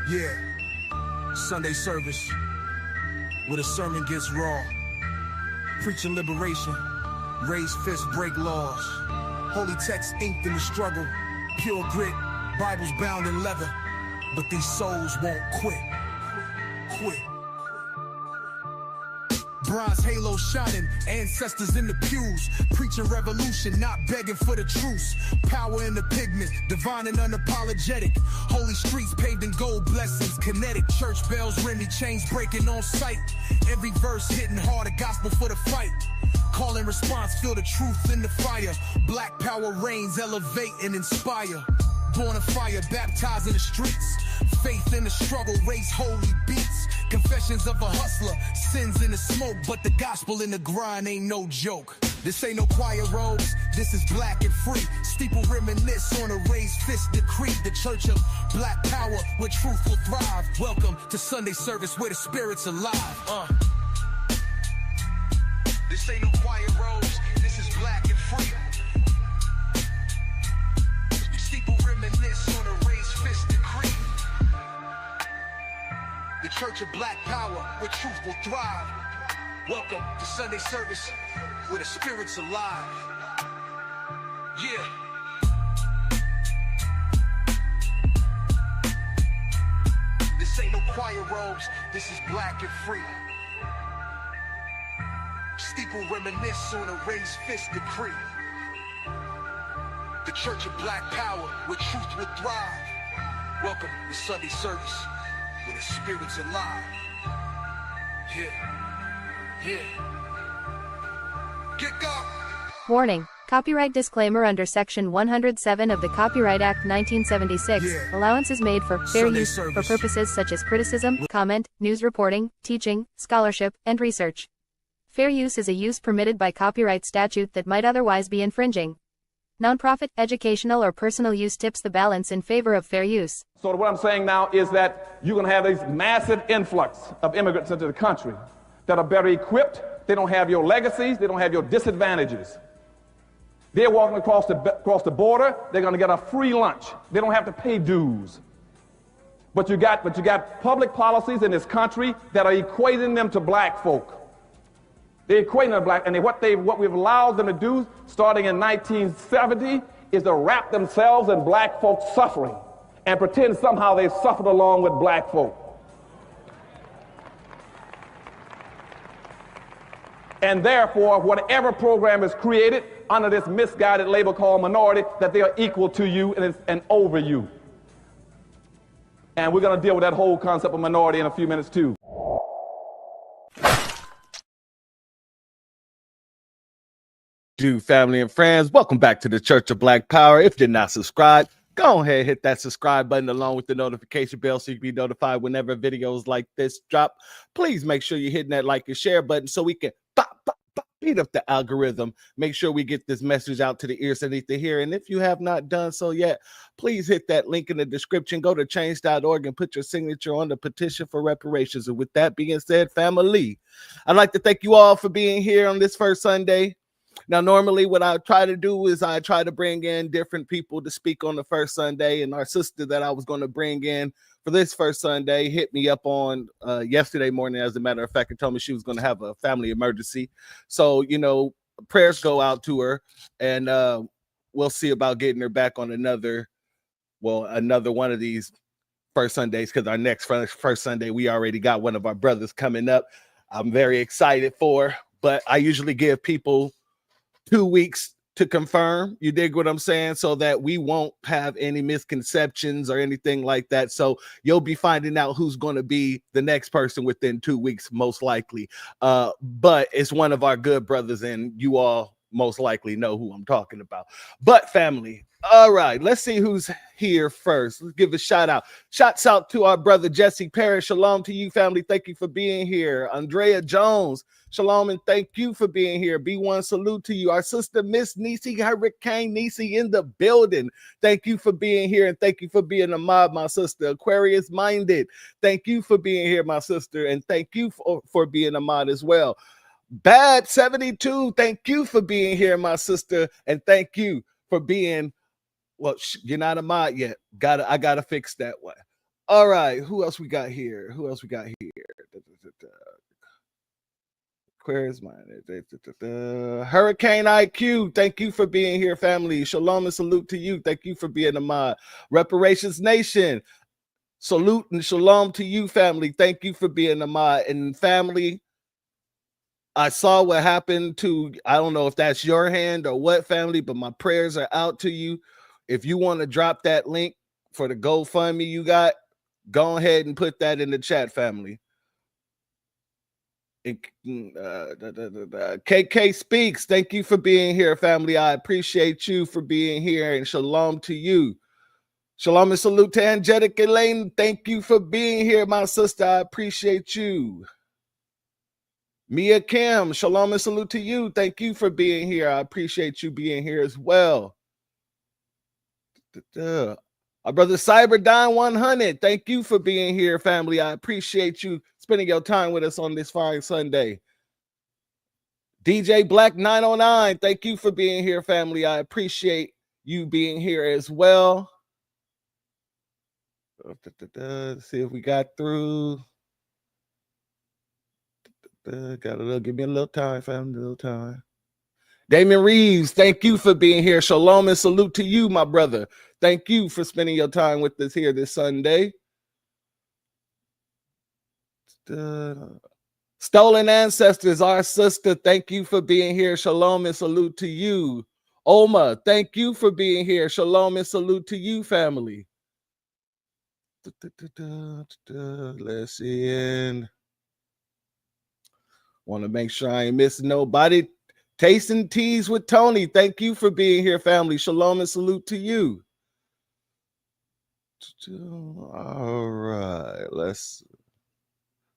Yeah, Sunday service, where the sermon gets raw. Preaching liberation, raise fists, break laws. Holy text inked in the struggle, pure grit, Bibles bound in leather. But these souls won't quit. Bronze halo shining, ancestors in the pews, preaching revolution, not begging for the truce. Power in the pigment, divine and unapologetic. Holy streets paved in gold blessings, kinetic. Church bells ringing, chains breaking on sight. Every verse hitting hard, a gospel for the fight. Call and response, feel the truth in the fire. Black power reigns, elevate and inspire. Born of fire, baptized in the streets. Faith in the struggle, raise holy beats. Confessions of a hustler, sins in the smoke. But the gospel in the grind ain't no joke. This ain't no choir robes, this is black and free. Steeple reminisce on a raised fist decree. The church of black power, where truth will thrive. Welcome to Sunday service, where the spirit's alive. This ain't no choir robes, this is black and free. Steeple reminisce on a raised fist decree. The church of black power, where truth will thrive. Welcome to Sunday service, where the spirit's alive. Yeah. This ain't no choir robes, this is black and free. Steeple reminisce on a raised fist decree. The church of black power, where truth will thrive. Welcome to Sunday service, where the spirit's alive. Yeah. Kick up. Warning. Copyright disclaimer under Section 107 of the Copyright Act 1976. Yeah. Allowance is made for fair Sunday use service. for purposes such as criticism, comment, news reporting, teaching, scholarship, and research. Fair use is a use permitted by copyright statute that might otherwise be infringing. Nonprofit, educational, or personal use tips the balance in favor of fair use. So what I'm saying now is that you're going to have this massive influx of immigrants into the country that are better equipped. They don't have your legacies. They don't have your disadvantages. They're walking across the border. They're going to get a free lunch. They don't have to pay dues. But you got public policies in this country that are equating them to black folk. They're equating them to black, and what we've allowed them to do starting in 1970 is to wrap themselves in black folks' suffering and pretend somehow they suffered along with black folk. And therefore, whatever program is created under this misguided label called minority, that they are equal to you and over you. And we're going to deal with that whole concept of minority in a few minutes too. Family and friends, welcome back to the Church of Black Power. If you're not subscribed, go ahead, hit that subscribe button along with the notification bell so you can be notified whenever videos like this drop. Please make sure you're hitting that like and share button so we can beat up the algorithm. Make sure we get this message out to the ears that need to hear. And if you have not done so yet, please hit that link in the description. Go to change.org and put your signature on the petition for reparations. And with that being said, family, I'd like to thank you all for being here on this first Sunday. Now, normally what I try to do is I try to bring in different people to speak on the first Sunday, and our sister that I was going to bring in for this first Sunday hit me up on yesterday morning. As a matter of fact, and told me she was going to have a family emergency. So, prayers go out to her, and we'll see about getting her back on another one of these first Sundays, because our next first Sunday, we already got one of our brothers coming up. I'm very excited for, but I usually give people 2 weeks to confirm, you dig what I'm saying, so that we won't have any misconceptions or anything like that. So you'll be finding out who's going to be the next person within 2 weeks, most likely. But it's one of our good brothers, and you all most likely know who I'm talking about. But family, all right, let's see who's here first. Let's give a shout out. Shouts out to our brother Jesse Parrish. Shalom to you, family. Thank you for being here. Andrea Jones, shalom, and thank you for being here. B1, salute to you. Our sister Miss Nisi, Hurricane Nisi in the building. Thank you for being here, and thank you for being a mob, my sister. Aquarius Minded, thank you for being here, my sister, and thank you for being a mod as well. Bad 72, thank you for being here, my sister, and thank you for being, well, you're not a mod yet. I gotta fix that one. All right, who else we got here? Who else we got here? Where's mine? Hurricane IQ, thank you for being here, family. Shalom and salute to you. Thank you for being a mod. Reparations Nation, salute and shalom to you, family. Thank you for being a mod. And family, I saw what happened to, I don't know if that's your hand or what, family, but my prayers are out to you. If you want to drop that link for the GoFundMe you got, go ahead and put that in the chat, family. KK Speaks, thank you for being here, family. I appreciate you for being here, and shalom to you. Shalom and salute to Angelic Elaine. Thank you for being here, my sister. I appreciate you. Mia Kim, shalom and salute to you. Thank you for being here. I appreciate you being here as well. Our brother Cyberdine 100, thank you for being here, family. I appreciate you spending your time with us on this fine Sunday. DJ Black 909, thank you for being here, family. I appreciate you being here as well. Let's see if we got through. Give me a little time, family, a little time. Damon Reeves, thank you for being here. Shalom and salute to you, my brother. Thank you for spending your time with us here this Sunday. Stolen Ancestors, our sister, thank you for being here. Shalom and salute to you. Oma, thank you for being here. Shalom and salute to you, family. Let's see. And want to make sure I ain't missing nobody. Tasting Teas with Tony, thank you for being here, family. Shalom and salute to you. All right,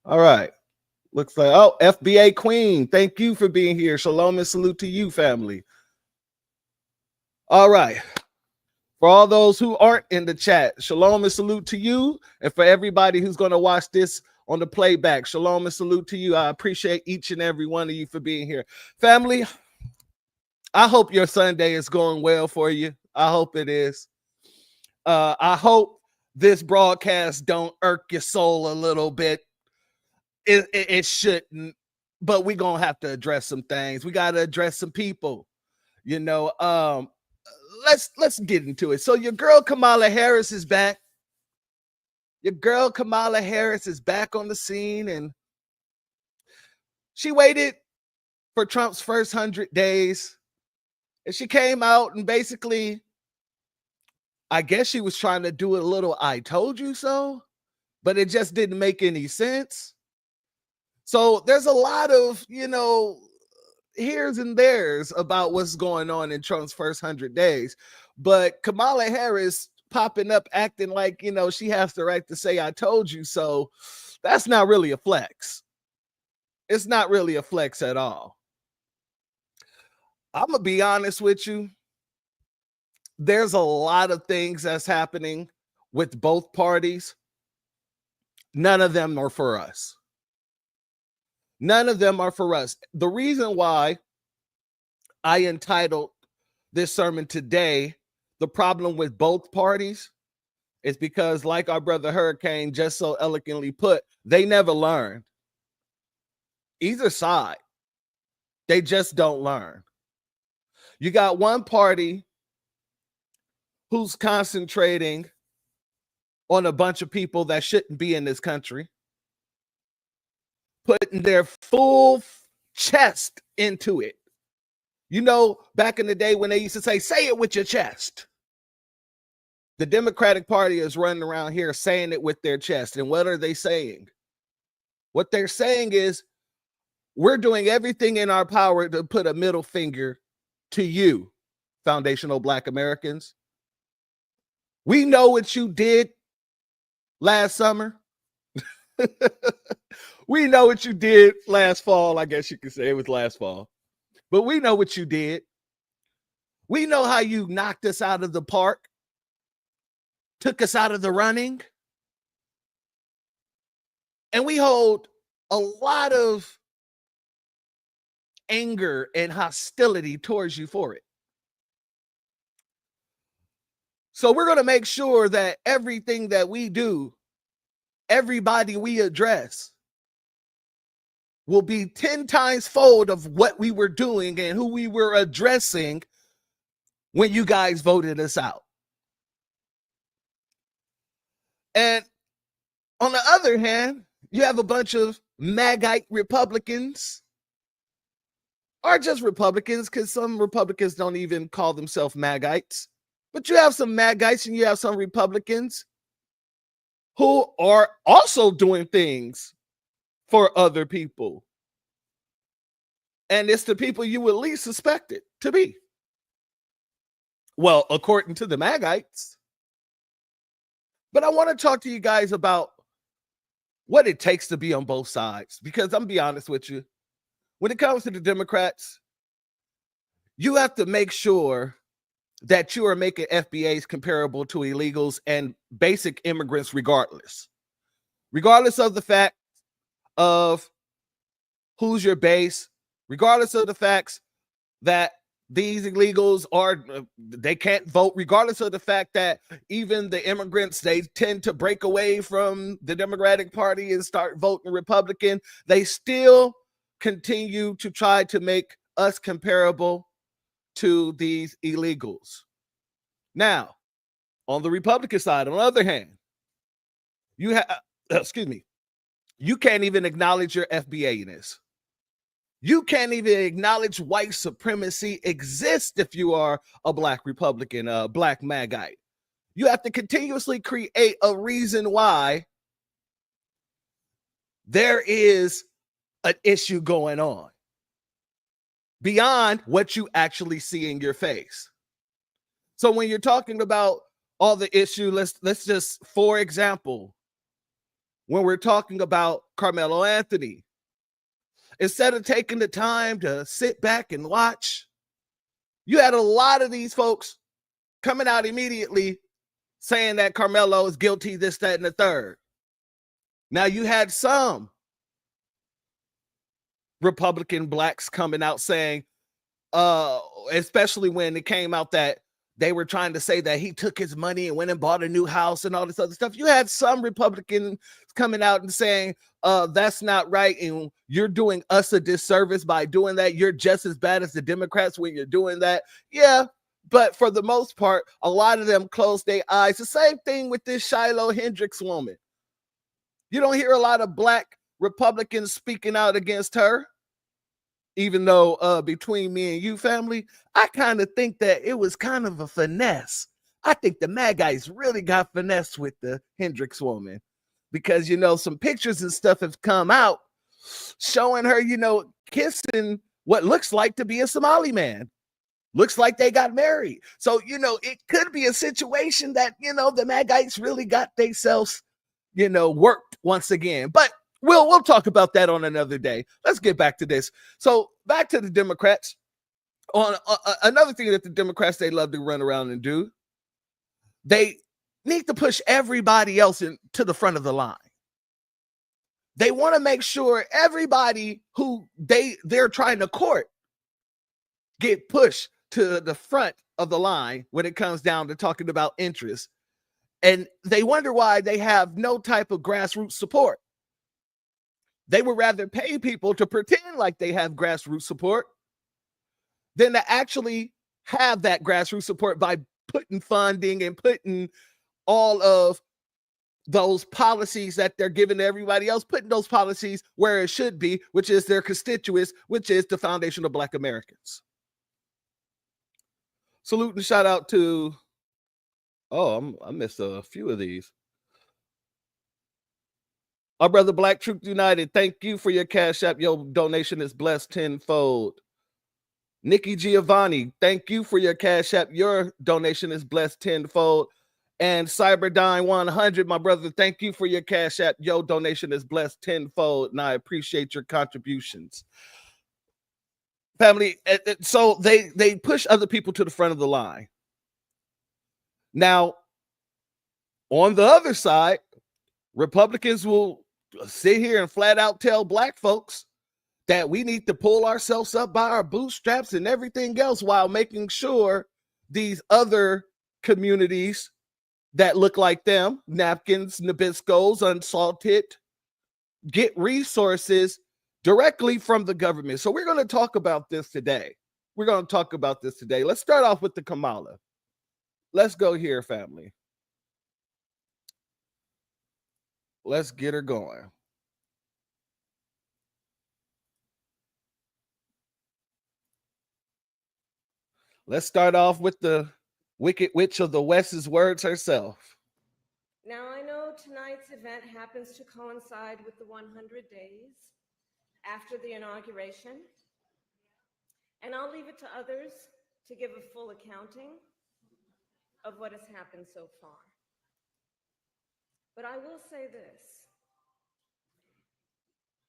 all right. Looks like, oh, FBA Queen, thank you for being here. Shalom and salute to you, family. All right. For all those who aren't in the chat, shalom and salute to you. And for everybody who's going to watch this on the playback, shalom and salute to you. I appreciate each and every one of you for being here. Family, I hope your Sunday is going well for you. I hope it is. I hope this broadcast don't irk your soul a little bit. It shouldn't, but we're going to have to address some things. We got to address some people, you know. Let's get into it. So your girl Kamala Harris is back. Your girl Kamala Harris is back on the scene, and she waited for Trump's first 100 days. And she came out and basically, I guess she was trying to do a little I told you so, but it just didn't make any sense. So there's a lot of, you know, here's and there's about what's going on in Trump's first 100 days. But Kamala Harris popping up acting like, you know, she has the right to say I told you so. That's not really a flex. It's not really a flex at all. I'm going to be honest with you. There's a lot of things that's happening with both parties. None of them are for us. None of them are for us. The reason why I entitled this sermon today, The Problem with Both Parties, is because, like our brother Hurricane just so eloquently put, they never learn. Either side, they just don't learn. You got one party who's concentrating on a bunch of people that shouldn't be in this country, putting their full chest into it. You know, back in the day when they used to say it with your chest. The Democratic Party is running around here saying it with their chest. And what are they saying? What they're saying is, we're doing everything in our power to put a middle finger to you, foundational Black Americans. We know what you did last summer. We know what you did last fall. I guess you could say it was last fall. But we know what you did. We know how you knocked us out of the park, took us out of the running. And we hold a lot of anger and hostility towards you for it. So we're going to make sure that everything that we do everybody we address will be 10 times fold of what we were doing and who we were addressing when you guys voted us out. And on the other hand, you have a bunch of MAGite Republicans, or just Republicans, because some Republicans don't even call themselves MAGites. But you have some MAGites and you have some Republicans who are also doing things for other people. And it's the people you would least suspect it to be. Well, according to the MAGites. But I want to talk to you guys about what it takes to be on both sides. Because I'm going to be honest with you. When it comes to the Democrats, you have to make sure that you are making FBAs comparable to illegals and basic immigrants regardless. Regardless of the fact of who's your base, regardless of the facts that these illegals they can't vote, regardless of the fact that even the immigrants, they tend to break away from the Democratic Party and start voting Republican, they still continue to try to make us comparable to these illegals. Now, on the Republican side, on the other hand, you have, you can't even acknowledge your FBA-ness. You can't even acknowledge white supremacy exists if you are a Black Republican, a Black MAGite. You have to continuously create a reason why there is an issue going on beyond what you actually see in your face. So when you're talking about all the issue, let's just, for example, when we're talking about Carmelo Anthony, instead of taking the time to sit back and watch, you had a lot of these folks coming out immediately saying that Carmelo is guilty, this, that, and the third. Now you had some Republican Blacks coming out saying, especially when it came out that they were trying to say that he took his money and went and bought a new house and all this other stuff. You had some Republicans coming out and saying, that's not right, and you're doing us a disservice by doing that. You're just as bad as the Democrats when you're doing that. Yeah, but for the most part, a lot of them close their eyes. The same thing with this Shiloh Hendricks woman. You don't hear a lot of Black Republicans speaking out against her. Even though between me and you, family, I kind of think that it was kind of a finesse. I think the MAGites really got finesse with the Hendricks woman because, some pictures and stuff have come out showing her, kissing what looks like to be a Somali man. Looks like they got married. So, it could be a situation that, the MAGites really got themselves, worked once again. But we'll talk about that on another day. Let's get back to this. So back to the Democrats. On another thing that the Democrats, they love to run around and do, they need to push everybody else to the front of the line. They want to make sure everybody who they're trying to court get pushed to the front of the line when it comes down to talking about interests. And they wonder why they have no type of grassroots support. They would rather pay people to pretend like they have grassroots support than to actually have that grassroots support by putting funding and putting all of those policies that they're giving to everybody else, putting those policies where it should be, which is their constituents, which is the foundation of Black Americans. Salute and shout out to, I missed a few of these. Our brother Black Truth United, thank you for your Cash App. Your donation is blessed tenfold. Nikki Giovanni, thank you for your Cash App. Your donation is blessed tenfold. And Cyberdyne 100, my brother, thank you for your Cash App. Your donation is blessed tenfold, and I appreciate your contributions. Family, so they push other people to the front of the line. Now, on the other side, Republicans will sit here and flat out tell Black folks that we need to pull ourselves up by our bootstraps and everything else while making sure these other communities that look like them, napkins, Nabiscos, unsalted, get resources directly from the government. So we're going to talk about this today. Let's start off with the Kamala. Let's go here, family. Let's get her going. Let's start off with the Wicked Witch of the West's words herself. Now, I know tonight's event happens to coincide with the 100 days after the inauguration, and I'll leave it to others to give a full accounting of what has happened so far. But I will say this.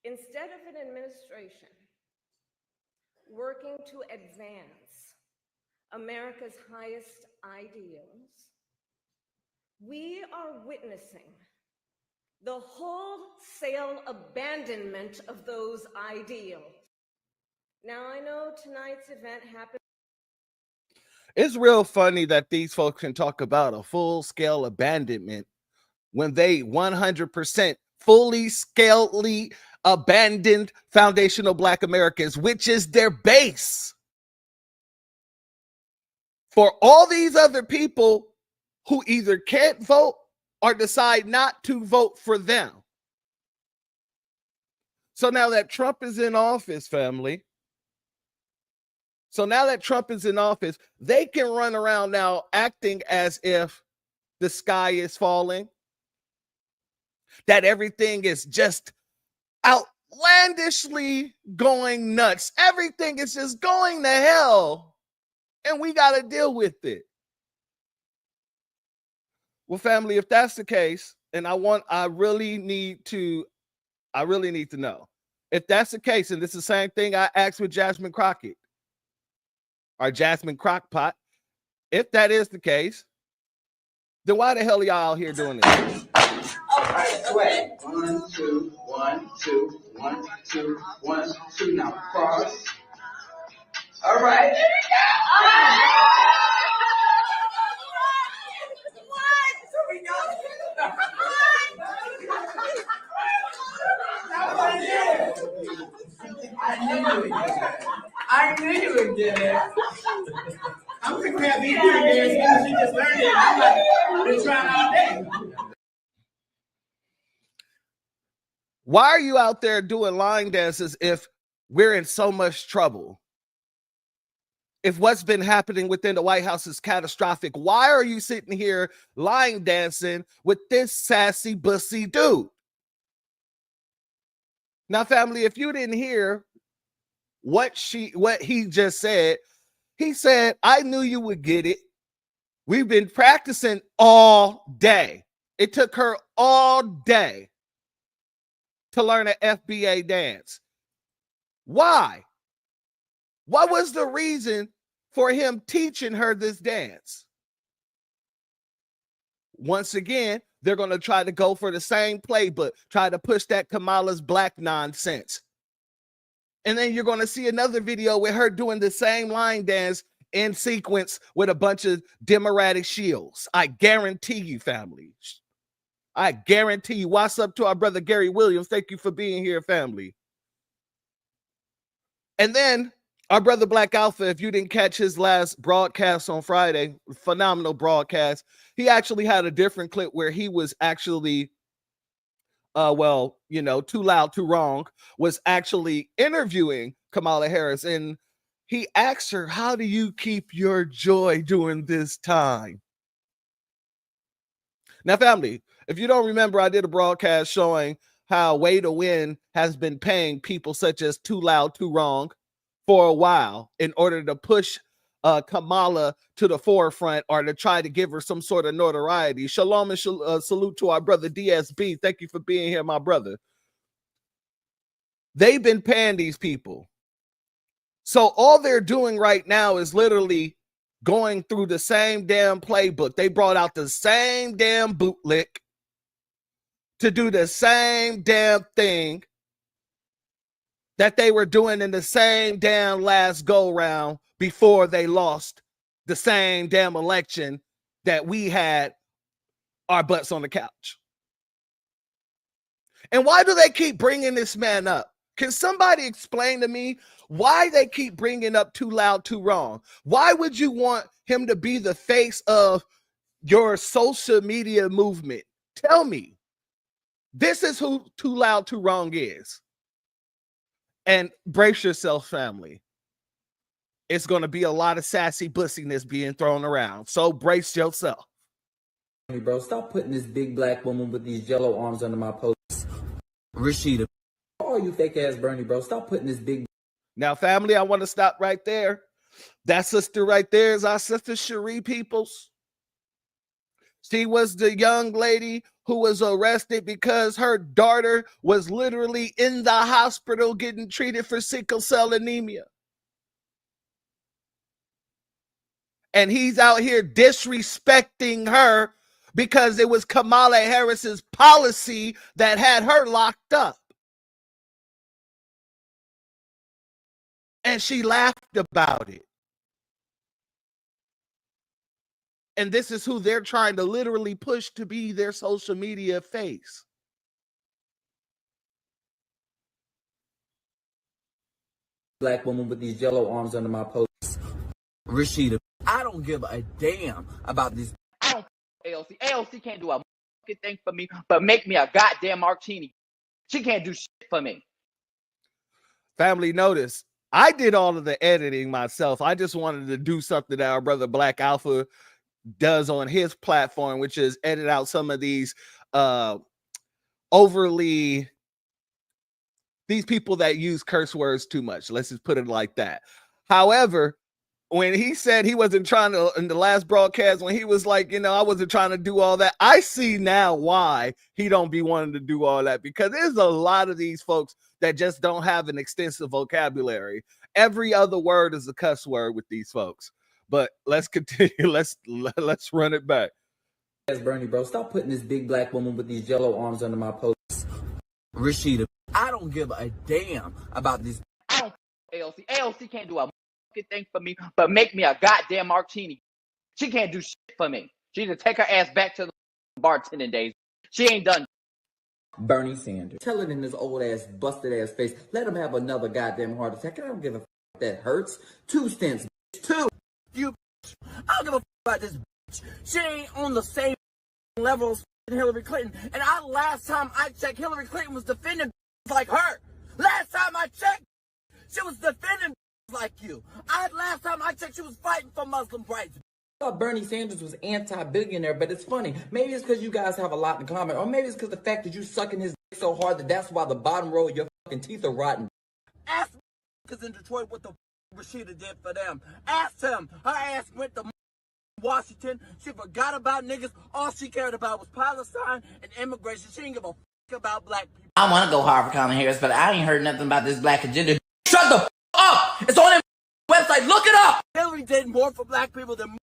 Instead of an administration working to advance America's highest ideals, we are witnessing the wholesale abandonment of those ideals. Now, I know tonight's event happened. It's real funny that these folks can talk about a full-scale abandonment when they 100% fully scaledly abandoned foundational Black Americans, which is their base for all these other people who either can't vote or decide not to vote for them. So now that Trump is in office, family, they can run around now acting as if the sky is falling, that everything is just outlandishly going nuts. Everything is just going to hell, and we got to deal with it. Well, family, if that's the case, and I really need to know. If that's the case, and this is the same thing I asked with Jasmine Crockett, or Jasmine Crockpot, if that is the case, then why the hell are y'all out here doing this? All right, sweat. 1, 2, 1, 2, 1, 2, 1, 2. Now cross. All right. Here we go. So we go. I knew you would get it. I'm gonna grab these there as soon as you just learned it. I'm like, I've been trying all day. Why are you out there doing line dances if we're in so much trouble? If what's been happening within the White House is catastrophic, why are you sitting here line dancing with this sassy, bussy dude? Now, family, if you didn't hear what he just said, he said, I knew you would get it. We've been practicing all day. It took her all day to learn an FBA dance. Why? What was the reason for him teaching her this dance? Once again, they're going to try to go for the same playbook, try to push that Kamala's Black nonsense. And then you're going to see another video with her doing the same line dance in sequence with a bunch of Democratic shields. I guarantee you, family. I guarantee you. What's up to our brother Gary Williams? Thank you for being here, family. And then our brother Black Alpha, if you didn't catch his last broadcast on Friday, phenomenal broadcast, he actually had a different clip where he was actually, Too Loud, Too Wrong, was actually interviewing Kamala Harris. And he asked her, how do you keep your joy during this time? Now, family, if you don't remember, I did a broadcast showing how Way to Win has been paying people such as Too Loud, Too Wrong for a while in order to push Kamala to the forefront or to try to give her some sort of notoriety. Shalom and salute to our brother DSB. Thank you for being here, my brother. They've been paying these people. So all they're doing right now is literally going through the same damn playbook. They brought out the same damn bootlick to do the same damn thing that they were doing in the same damn last go round before they lost the same damn election that we had our butts on the couch. And why do they keep bringing this man up? Can somebody explain to me why they keep bringing up Too Loud, Too Wrong? Why would you want him to be the face of your social media movement? Tell me. This is who Too Loud, Too Wrong is. And brace yourself, family. It's going to be a lot of sassy bussiness being thrown around. So brace yourself. Bro, stop putting this big black woman with these yellow arms under my post. Rashida. Oh, you fake ass Bernie, bro. Stop putting this big. Now, family, I want to stop right there. That sister right there is our sister Cherie Peoples. She was the young lady who was arrested because her daughter was literally in the hospital getting treated for sickle cell anemia. And he's out here disrespecting her because it was Kamala Harris's policy that had her locked up. And she laughed about it. And this is who they're trying to literally push to be their social media face. Black woman with these yellow arms under my post. Rashida. I don't give a damn about this. I don't AOC. AOC can't do a thing for me, but make me a goddamn martini. She can't do shit for me. Family, notice, I did all of the editing myself. I just wanted to do something that our brother Black Alpha does on his platform, which is edit out some of these overly, these people that use curse words too much. Let's just put it like that. However, when he said he wasn't trying to, in the last broadcast, when he was like, you know, I wasn't trying to do all that, I see now why he don't be wanting to do all that, because there's a lot of these folks that just don't have an extensive vocabulary. Every other word is a cuss word with these folks. But let's continue. Let's run it back. Yes, Bernie, bro. Stop putting this big black woman with these yellow arms under my post. Rashida. I don't give a damn about this. I don't AOC. AOC can't do a thing for me, but make me a goddamn martini. She can't do shit for me. She need to take her ass back to the bartending days. She ain't done. Bernie Sanders. Tell it in his old ass, busted ass face. Let him have another goddamn heart attack. I don't give a that hurts. 2 stents. 2. You, I don't give a about this bitch. She ain't on the same level as Hillary Clinton. And last time I checked, Hillary Clinton was defending like her. Last time I checked, she was defending like you. Last time I checked, she was fighting for Muslim rights. I thought Bernie Sanders was anti-billionaire, but it's funny. Maybe it's because you guys have a lot in common, or maybe it's because the fact that you sucking his dick so hard that's why the bottom row of your fucking teeth are rotten. Ask because in Detroit what the Rashida did for them. Ask him. Her ass went to Washington. She forgot about niggas. All she cared about was Palestine and immigration. She didn't give a fuck about black people. I want to go hard for Kamala Harris, but I ain't heard nothing about this black agenda. Shut the up! It's on the website. Look it up! Hillary did more for black people than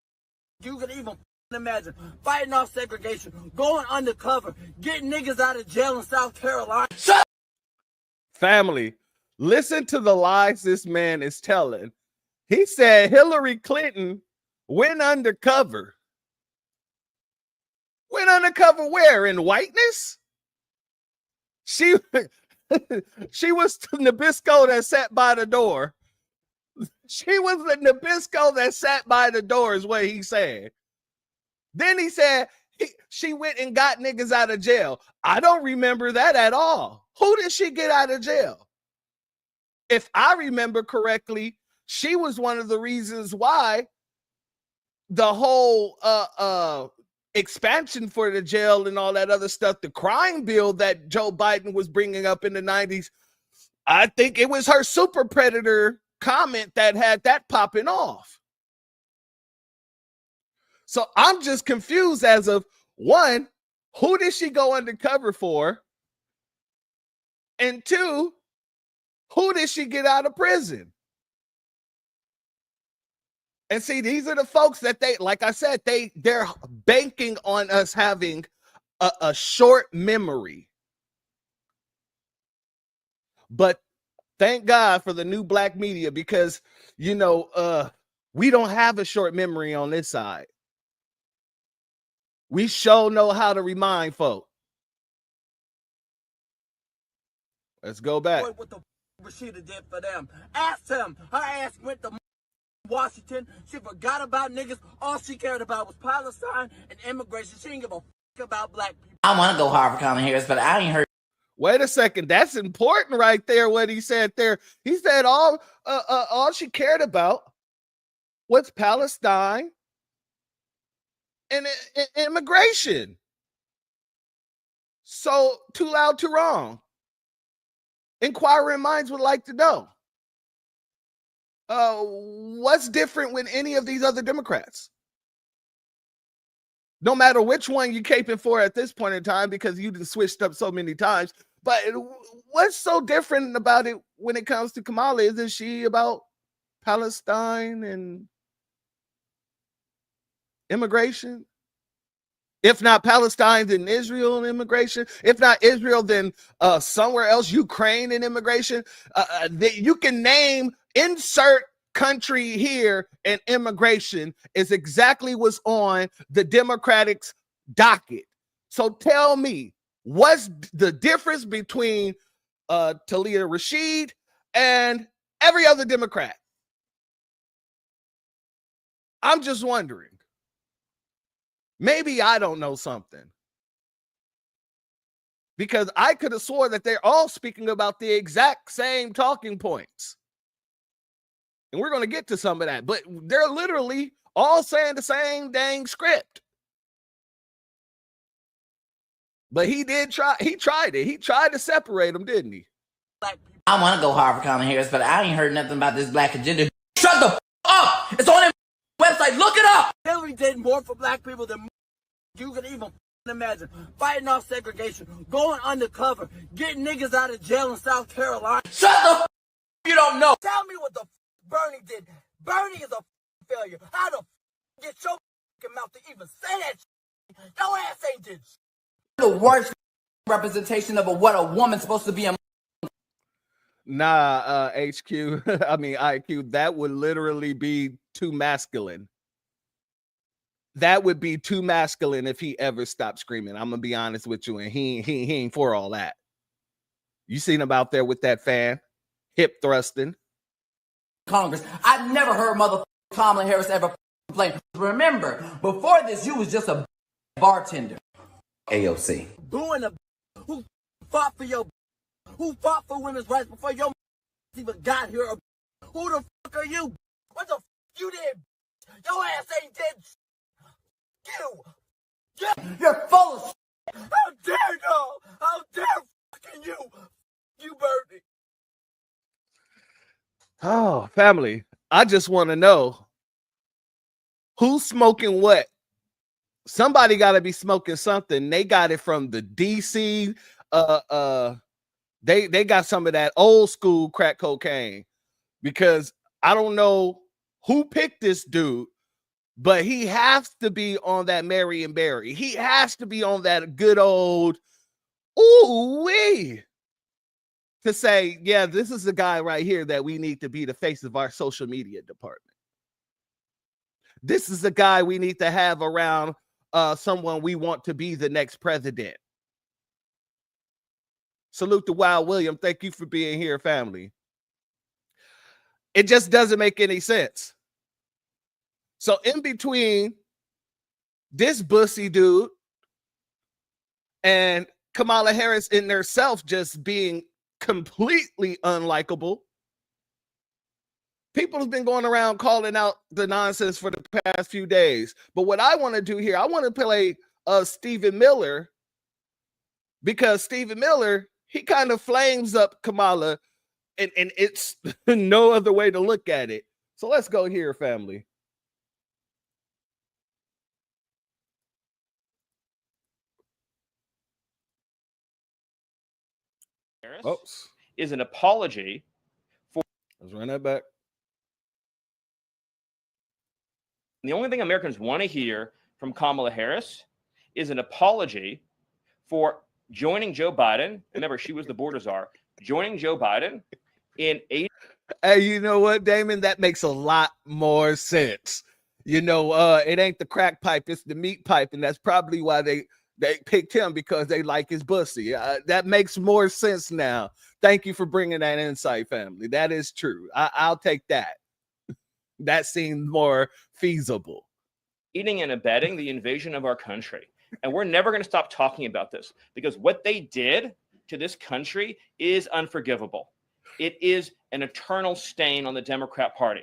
you could even imagine. Fighting off segregation, going undercover, getting niggas out of jail in South Carolina. Shut up! Family, listen to the lies this man is telling. He said Hillary Clinton went undercover. Went undercover where? In whiteness? She was Nabisco that sat by the door. She was the Nabisco that sat by the door is what he said. Then he said she went and got niggas out of jail. I don't remember that at all. Who did she get out of jail? If I remember correctly, she was one of the reasons why the whole expansion for the jail and all that other stuff, the crime bill that Joe Biden was bringing up in the 90s, I think it was her super predator comment that had that popping off. So I'm just confused as of, one, who did she go undercover for? And two, who did she get out of prison? And see, these are the folks that they, like I said, they're banking on us having a short memory. But thank God for the new black media, because, you know, we don't have a short memory on this side. We sure know how to remind folk. Let's go back. What the Rashida did for them. Ask him. Her ass went to Washington. She forgot about niggas. All she cared about was Palestine and immigration. She didn't give a fuck about black people. I want to go hard for Kamala Harris, but I ain't heard. Wait a second. That's important right there, what he said there. He said all she cared about was Palestine and immigration. So, too loud, too wrong. Inquiring minds would like to know. What's different with any of these other Democrats? No matter which one you're caping for at this point in time, because you just switched up so many times. But what's so different about it when it comes to Kamala? Isn't she about Palestine and immigration? If not Palestine, then Israel and immigration. If not Israel, then somewhere else, Ukraine and immigration. You can name, insert country here, and immigration is exactly what's on the Democrats' docket. So tell me, what's the difference between Talia Rashid and every other Democrat? I'm just wondering. Maybe I don't know something. Because I could have swore that they're all speaking about the exact same talking points. And we're going to get to some of that. But they're literally all saying the same dang script. But he did try. He tried it. He tried to separate them, didn't he? I want to go hard for Kamala Harris, but I ain't heard nothing about this black agenda. Shut the up! It's on their website. Look it up! Hillary did more for black people than you could even imagine. Fighting off segregation, going undercover, getting niggas out of jail in South Carolina. Shut the you don't know. Tell me what the Bernie did. Bernie is a failure. How the get your mouth to even say that shit? Your ass ain't did shit. The worst representation of what a woman's supposed to be in. Nah, HQ, I mean IQ, that would literally be too masculine. That would be too masculine if he ever stopped screaming. I'm gonna be honest with you, and he ain't for all that. You seen him out there with that fan, hip thrusting. Congress. I've never heard mother Kamala Harris ever complain. Remember, before this, you was just a bartender. AOC. Booing a who fought for your, who fought for women's rights before your even got here. Who the fuck are you? What the fuck you did? Your ass ain't dead. You're full of shit. How dare you? How dare fucking you? You Bernie. Oh, family. I just want to know who's smoking what. Somebody got to be smoking something. They got it from the DC. They got some of that old school crack cocaine, because I don't know who picked this dude, but he has to be on that Mary and Barry. He has to be on that good old ooh-wee to say, yeah, this is the guy right here that we need to be the face of our social media department. This is the guy we need to have around someone we want to be the next president. Salute to Wild William. Thank you for being here, family. It just doesn't make any sense. So in between this bussy dude and Kamala Harris in herself just being completely unlikable, people have been going around calling out the nonsense for the past few days. But what I want to do here, I want to play Stephen Miller, because Stephen Miller, he kind of flames up Kamala, and it's no other way to look at it. So let's go here, family. Oops. Is an apology for. Let's run that back. The only thing Americans want to hear from Kamala Harris is an apology for joining Joe Biden. Remember, she was the border czar. Joining Joe Biden in 8. Hey, you know what, Damon? That makes a lot more sense. It ain't the crack pipe, it's the meat pipe, and that's probably why they picked him, because they like his pussy. That makes more sense now. Thank you for bringing that insight, family. That is true. I'll take that. That seems more feasible. Aiding and abetting the invasion of our country. And we're never going to stop talking about this, because what they did to this country is unforgivable. It is an eternal stain on the Democrat Party.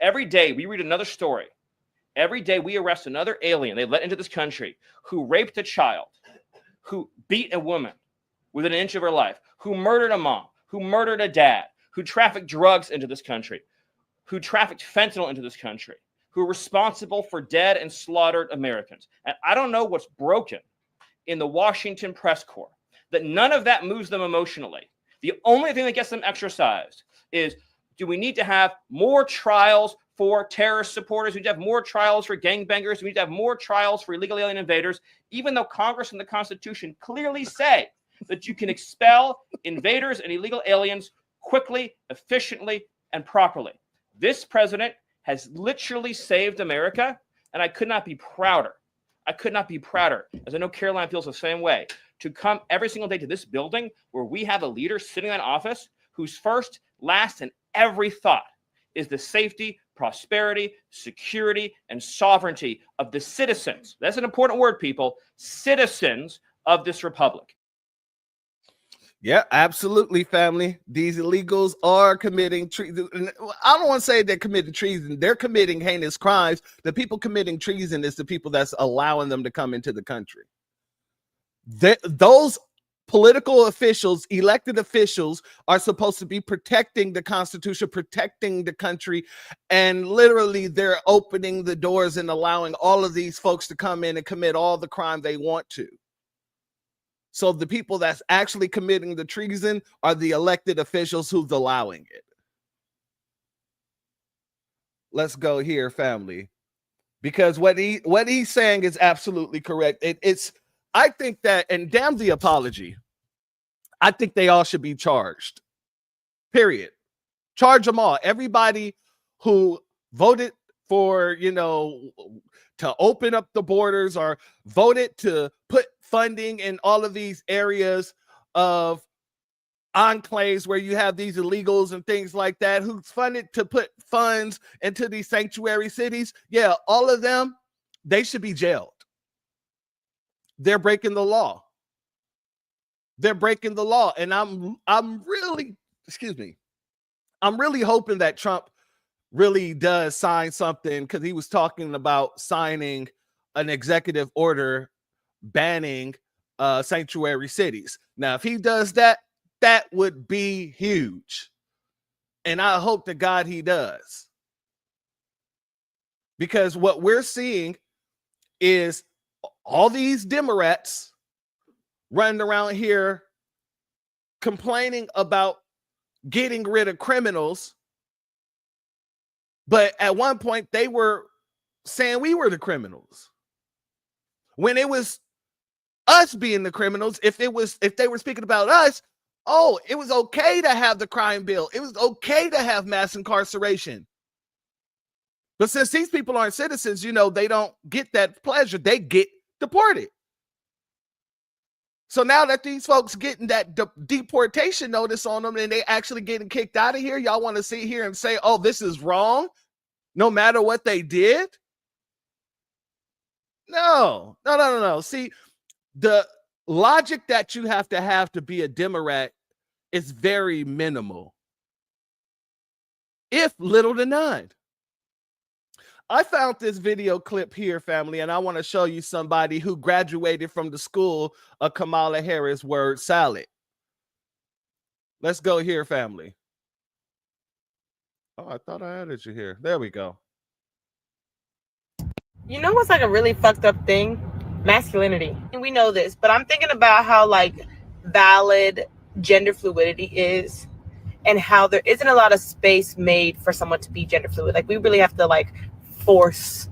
Every day we read another story. Every day we arrest another alien they let into this country who raped a child, who beat a woman within an inch of her life, who murdered a mom, who murdered a dad, who trafficked drugs into this country, who trafficked fentanyl into this country, who are responsible for dead and slaughtered Americans. And I don't know what's broken in the Washington press corps, that none of that moves them emotionally. The only thing that gets them exercised is, do we need to have more trials for terrorist supporters? We need to have more trials for gangbangers. We need to have more trials for illegal alien invaders, even though Congress and the Constitution clearly say that you can expel invaders and illegal aliens quickly, efficiently, and properly. This president has literally saved America, and I could not be prouder. I could not be prouder, as I know Caroline feels the same way, to come every single day to this building where we have a leader sitting in office whose first, last, and every thought is the safety, prosperity, security, and sovereignty of the citizens. That's an important word, people. Citizens of this republic. Yeah, absolutely, family. These illegals are committing treason. I don't want to say they're committing treason. They're committing heinous crimes. The people committing treason is the people that's allowing them to come into the country. Those political officials, elected officials, are supposed to be protecting the Constitution, protecting the country, and literally they're opening the doors and allowing all of these folks to come in and commit all the crime they want to. So the people that's actually committing the treason are the elected officials who's allowing it. Let's go here, family, because what he's saying is absolutely correct. I think that, and damn the apology, I think they all should be charged. Period. Charge them all. Everybody who voted for, to open up the borders, or voted to put funding in all of these areas of enclaves where you have these illegals and things like that, who's funded to put funds into these sanctuary cities. Yeah, all of them, they should be jailed. They're breaking the law. They're breaking the law. And I'm really hoping that Trump really does sign something, because he was talking about signing an executive order banning sanctuary cities. Now, if he does that, that would be huge. And I hope to God he does. Because what we're seeing is all these Democrats running around here complaining about getting rid of criminals. But at one point they were saying we were the criminals, when it was us being the criminals. If they were speaking about us, oh, it was okay to have the crime bill. It was okay to have mass incarceration. But since these people aren't citizens, they don't get that pleasure. They get deported. So now that these folks getting that deportation notice on them and they actually getting kicked out of here, y'all want to sit here and say, oh, this is wrong, no matter what they did? No. See, the logic that you have to be a Democrat is very minimal, if little to none. I found this video clip here, family, and I want to show you somebody who graduated from the school of Kamala Harris word salad. Let's go here, family. Oh, I thought I added you here. There we go. You know what's like a really fucked up thing? Masculinity. And we know this, but I'm thinking about how valid gender fluidity is, and how there isn't a lot of space made for someone to be gender fluid. We really have to force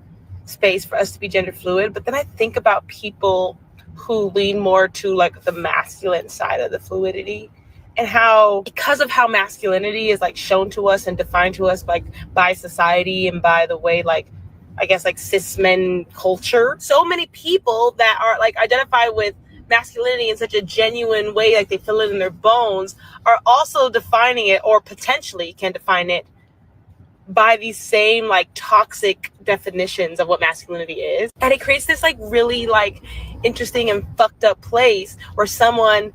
space for us to be gender fluid. But then I think about people who lean more to the masculine side of the fluidity, and how, because of how masculinity is shown to us and defined to us by society, and by the way I guess, like cis men culture. So many people that are like identify with masculinity in such a genuine way, like they feel it in their bones, are also defining it, or potentially can define it, by these same like toxic definitions of what masculinity is. And it creates this like really like interesting and fucked up place where someone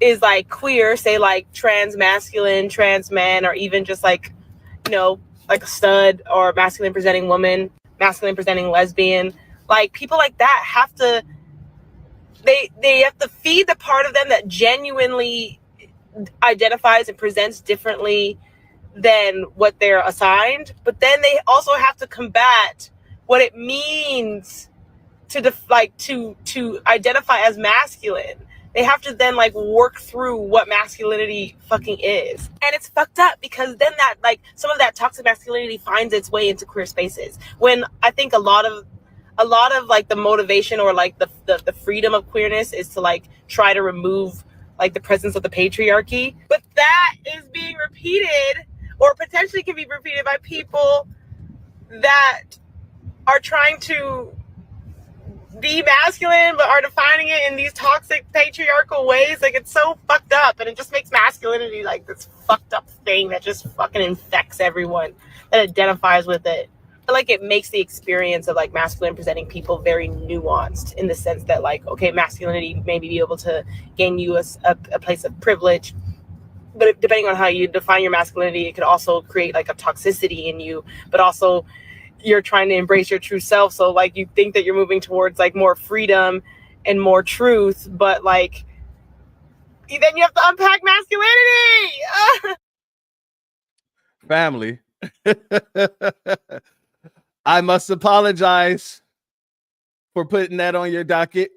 is like queer, say like trans masculine, trans man, or even just like, you know, like a stud or masculine presenting woman, masculine presenting lesbian. Like people like that have to, they have to feed the part of them that genuinely identifies and presents differently than what they're assigned, but then they also have to combat what it means to to identify as masculine. They have to then like work through what masculinity fucking is. And it's fucked up because then that like some of that toxic masculinity finds its way into queer spaces, when I think a lot of like the motivation or like the freedom of queerness is to like try to remove like the presence of the patriarchy. But that is being repeated, or potentially can be repeated, by people that are trying to be masculine but are defining it in these toxic patriarchal ways. Like it's so fucked up, and it just makes masculinity like this fucked up thing that just fucking infects everyone that identifies with it. I feel like it makes the experience of like masculine presenting people very nuanced, in the sense that like, okay, masculinity maybe be able to gain you a place of privilege, but depending on how you define your masculinity, it could also create like a toxicity in you, but also you're trying to embrace your true self. So like you think that you're moving towards like more freedom and more truth, but like then you have to unpack masculinity. Family. I must apologize for putting that on your docket,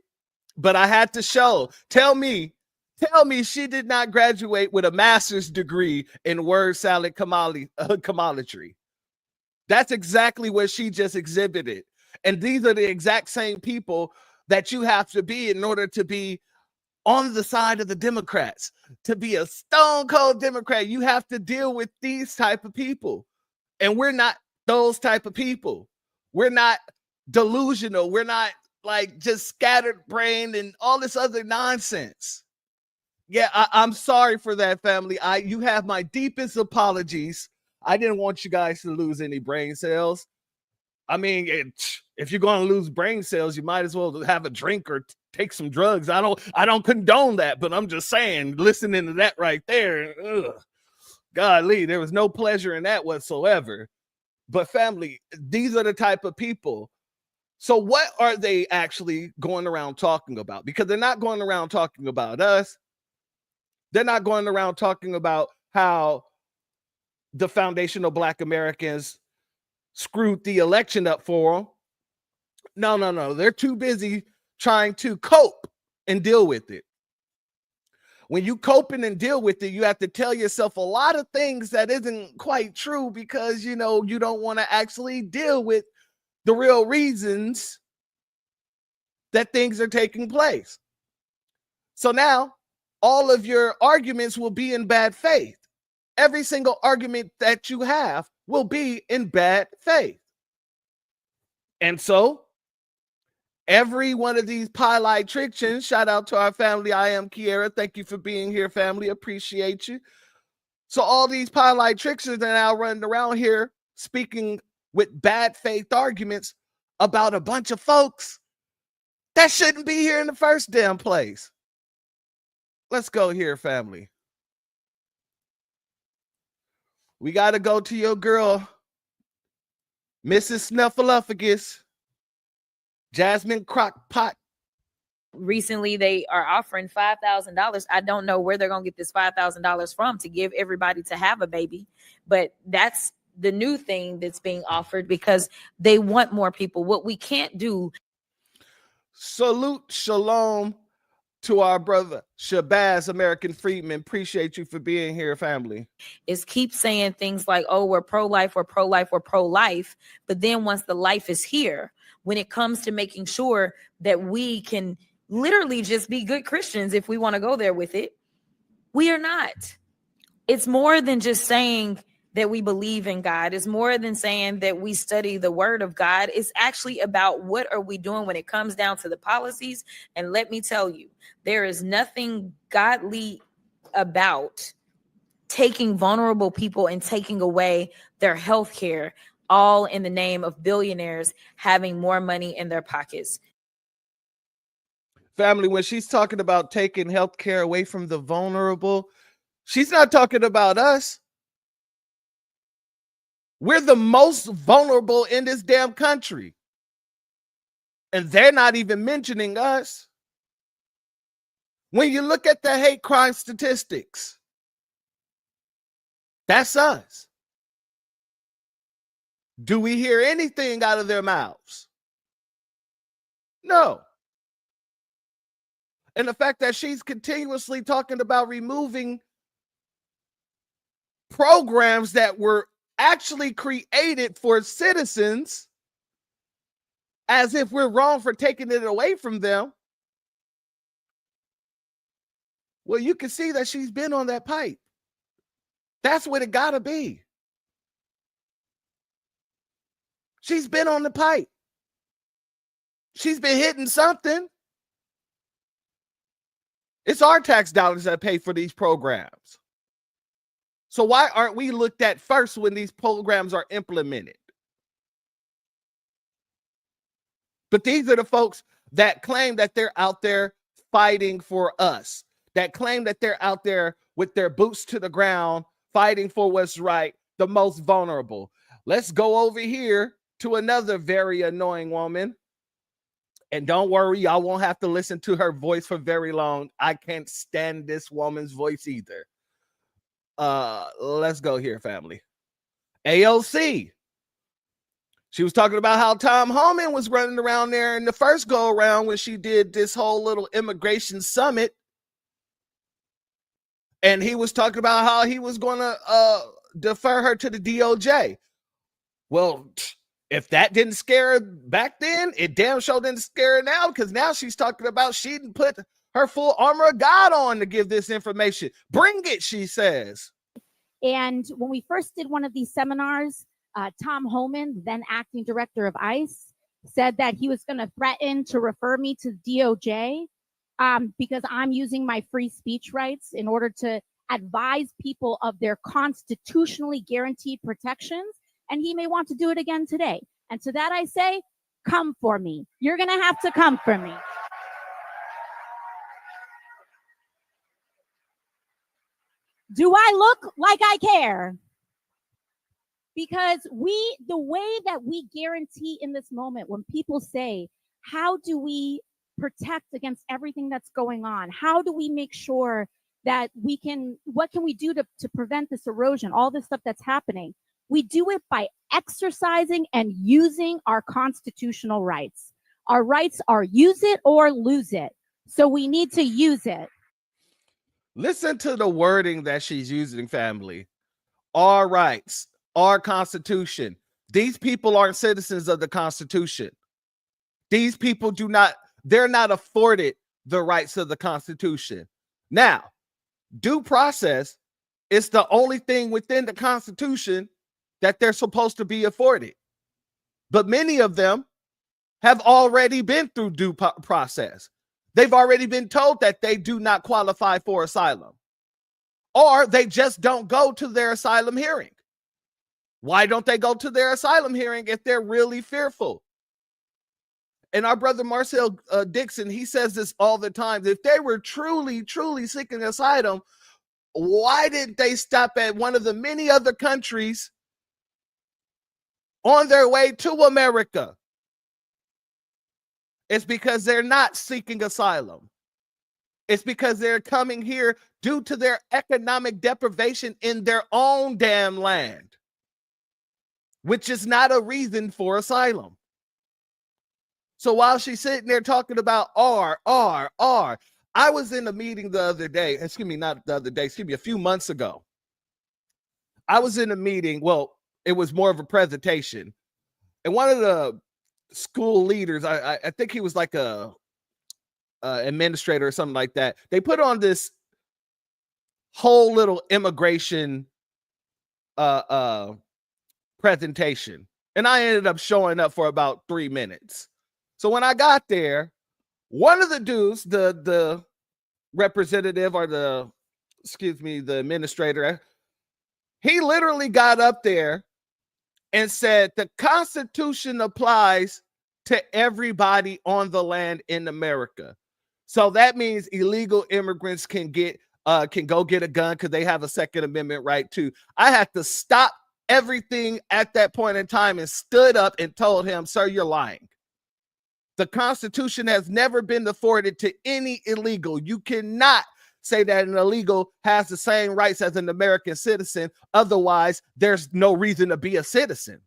but I had to show. Tell me she did not graduate with a master's degree in word salad comolatry. That's exactly what she just exhibited. And these are the exact same people that you have to be in order to be on the side of the Democrats. To be a stone cold Democrat, you have to deal with these type of people. And we're not those type of people. We're not delusional. We're not like just scattered brain and all this other nonsense. Yeah, I'm sorry for that, family. You have my deepest apologies. I didn't want you guys to lose any brain cells. I mean, if you're going to lose brain cells, you might as well have a drink or take some drugs. I don't condone that, but I'm just saying, listening to that right there, golly, there was no pleasure in that whatsoever. But family, these are the type of people. So what are they actually going around talking about? Because they're not going around talking about us. They're not going around talking about how the foundational Black Americans screwed the election up for them. No. They're too busy trying to cope and deal with it. When you coping and deal with it, you have to tell yourself a lot of things that isn't quite true, because, you know, you don't want to actually deal with the real reasons that things are taking place. So now all of your arguments will be in bad faith. Every single argument that you have will be in bad faith. And so every one of these pie-trictions, shout out to our family. I am Kiera. Thank you for being here, family. Appreciate you. So all these pie-trictions are now running around here speaking with bad faith arguments about a bunch of folks that shouldn't be here in the first damn place. Let's go here, family. We got to go to your girl, Mrs. Snuffleupagus, Jasmine Crockpot. Recently, they are offering $5,000. I don't know where they're going to get this $5,000 from to give everybody to have a baby, but that's the new thing that's being offered because they want more people. What we can't do. Salute, shalom to our brother Shabazz, American Freedman. Appreciate you for being here, family. Is keep saying things like, oh, we're pro-life, we're pro-life, we're pro-life. But then once the life is here, when it comes to making sure that we can literally just be good Christians, if we want to go there with it, we are not. It's more than just saying that we believe in God. It's more than saying that we study the word of God. It's actually about what are we doing when it comes down to the policies. And let me tell you, there is nothing godly about taking vulnerable people and taking away their health care, all in the name of billionaires having more money in their pockets. Family, when she's talking about taking health care away from the vulnerable, she's not talking about us. We're the most vulnerable in this damn country. And they're not even mentioning us. When you look at the hate crime statistics, that's us. Do we hear anything out of their mouths? No. And the fact that she's continuously talking about removing programs that were actually created for citizens, as if we're wrong for taking it away from them. Well, you can see that she's been on that pipe. That's what it gotta be. She's been on the pipe. She's been hitting something. It's our tax dollars that pay for these programs. So why aren't we looked at first when these programs are implemented? But these are the folks that claim that they're out there fighting for us, that claim that they're out there with their boots to the ground, fighting for what's right, the most vulnerable. Let's go over here to another very annoying woman. And don't worry, y'all won't have to listen to her voice for very long. I can't stand this woman's voice either. Let's go here, family. AOC. She was talking about how Tom Homan was running around there in the first go around when she did this whole little immigration summit. And he was talking about how he was going to defer her to the DOJ. Well, if that didn't scare her back then, it damn sure didn't scare her now, because now she's talking about she didn't put her full armor of God on to give this information. Bring it, she says. And when we first did one of these seminars, Tom Homan, then acting director of ICE, said that he was going to threaten to refer me to DOJ because I'm using my free speech rights in order to advise people of their constitutionally guaranteed protections. And he may want to do it again today. And to that I say, come for me. You're going to have to come for me. Do I look like I care? Because the way that we guarantee in this moment, when people say, how do we protect against everything that's going on? How do we make sure that what can we do to prevent this erosion, all this stuff that's happening? We do it by exercising and using our constitutional rights. Our rights are use it or lose it. So we need to use it. Listen to the wording that she's using, family. Our rights, our Constitution. These people aren't citizens of the Constitution. These people they're not afforded the rights of the Constitution. Now, due process is the only thing within the Constitution that they're supposed to be afforded. But many of them have already been through due process. They've already been told that they do not qualify for asylum, or they just don't go to their asylum hearing. Why don't they go to their asylum hearing if they're really fearful? And our brother Marcel Dixon, he says this all the time. If they were truly, truly seeking asylum, why didn't they stop at one of the many other countries on their way to America? It's because they're not seeking asylum. It's because they're coming here due to their economic deprivation in their own damn land, which is not a reason for asylum. So while she's sitting there talking about R, I was in a meeting the other day, a few months ago. I was in a meeting, well, it was more of a presentation. And one of the school leaders, I think he was like a administrator or something like that. They put on this whole little immigration presentation, and I ended up showing up for about 3 minutes. So when I got there, one of the dudes, the representative or the administrator, he literally got up there and said the Constitution applies to everybody on the land in America. So that means illegal immigrants can go get a gun because they have a Second Amendment right too. I had to stop everything at that point in time and stood up and told him, sir, you're lying. The Constitution has never been afforded to any illegal. You cannot say that an illegal has the same rights as an American citizen. Otherwise, there's no reason to be a citizen.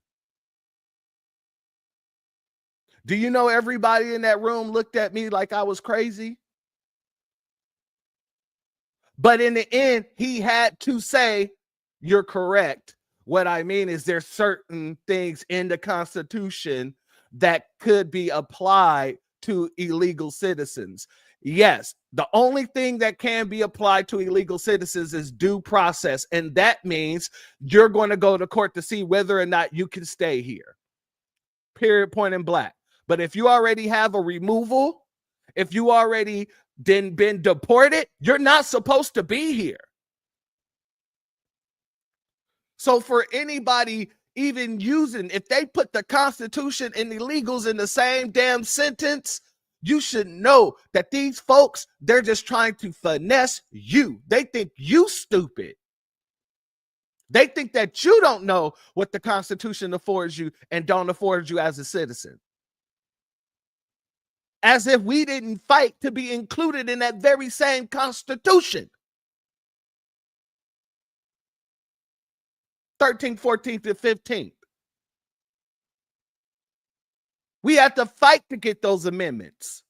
Do you know everybody in that room looked at me like I was crazy? But in the end, he had to say, you're correct. What I mean is there's certain things in the Constitution that could be applied to illegal citizens. Yes, the only thing that can be applied to illegal citizens is due process. And that means you're going to go to court to see whether or not you can stay here. Period, point in black. But if you already have a removal, if you already been deported, you're not supposed to be here. So for anybody even using, if they put the Constitution and illegals in the same damn sentence, you should know that these folks, they're just trying to finesse you. They think you stupid. They think that you don't know what the Constitution affords you and don't afford you as a citizen. As if we didn't fight to be included in that very same Constitution. 13th, 14th, and 15th. We had to fight to get those amendments.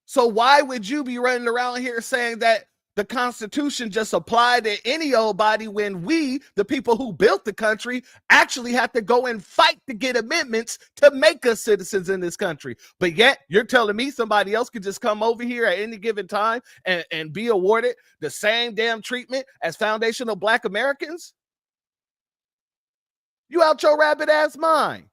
So why would you be running around here saying that the Constitution just applied to any old body when we, the people who built the country, actually had to go and fight to get amendments to make us citizens in this country? But yet you're telling me somebody else could just come over here at any given time and be awarded the same damn treatment as foundational Black Americans? You out your rabbit ass mind.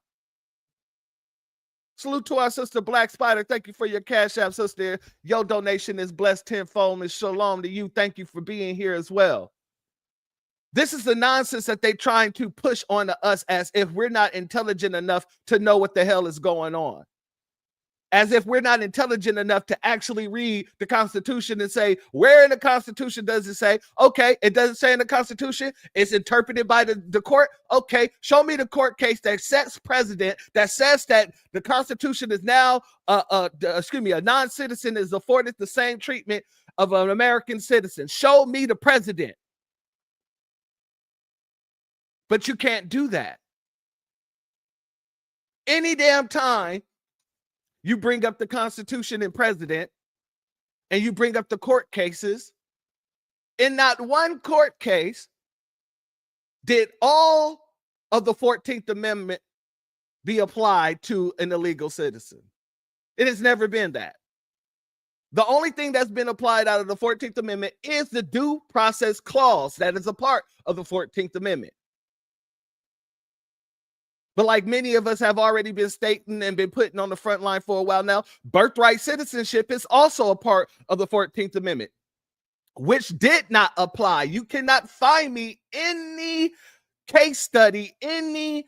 Salute to our sister Black Spider. Thank you for your Cash App, sister. Your donation is blessed tenfold, and shalom to you. Thank you for being here as well. This is the nonsense that they're trying to push onto us as if we're not intelligent enough to know what the hell is going on. As if we're not intelligent enough to actually read the Constitution and say, where in the Constitution does it say? Okay, it doesn't say in the Constitution. It's interpreted by the court. Okay, show me the court case that sets precedent that says that the Constitution is now, a non-citizen is afforded the same treatment of an American citizen. Show me the precedent. But you can't do that. Any damn time you bring up the Constitution and president, and you bring up the court cases, in not one court case did all of the 14th Amendment be applied to an illegal citizen. It has never been that. The only thing that's been applied out of the 14th Amendment is the due process clause that is a part of the 14th Amendment. But like many of us have already been stating and been putting on the front line for a while now, birthright citizenship is also a part of the 14th Amendment, which did not apply. You cannot find me any case study, any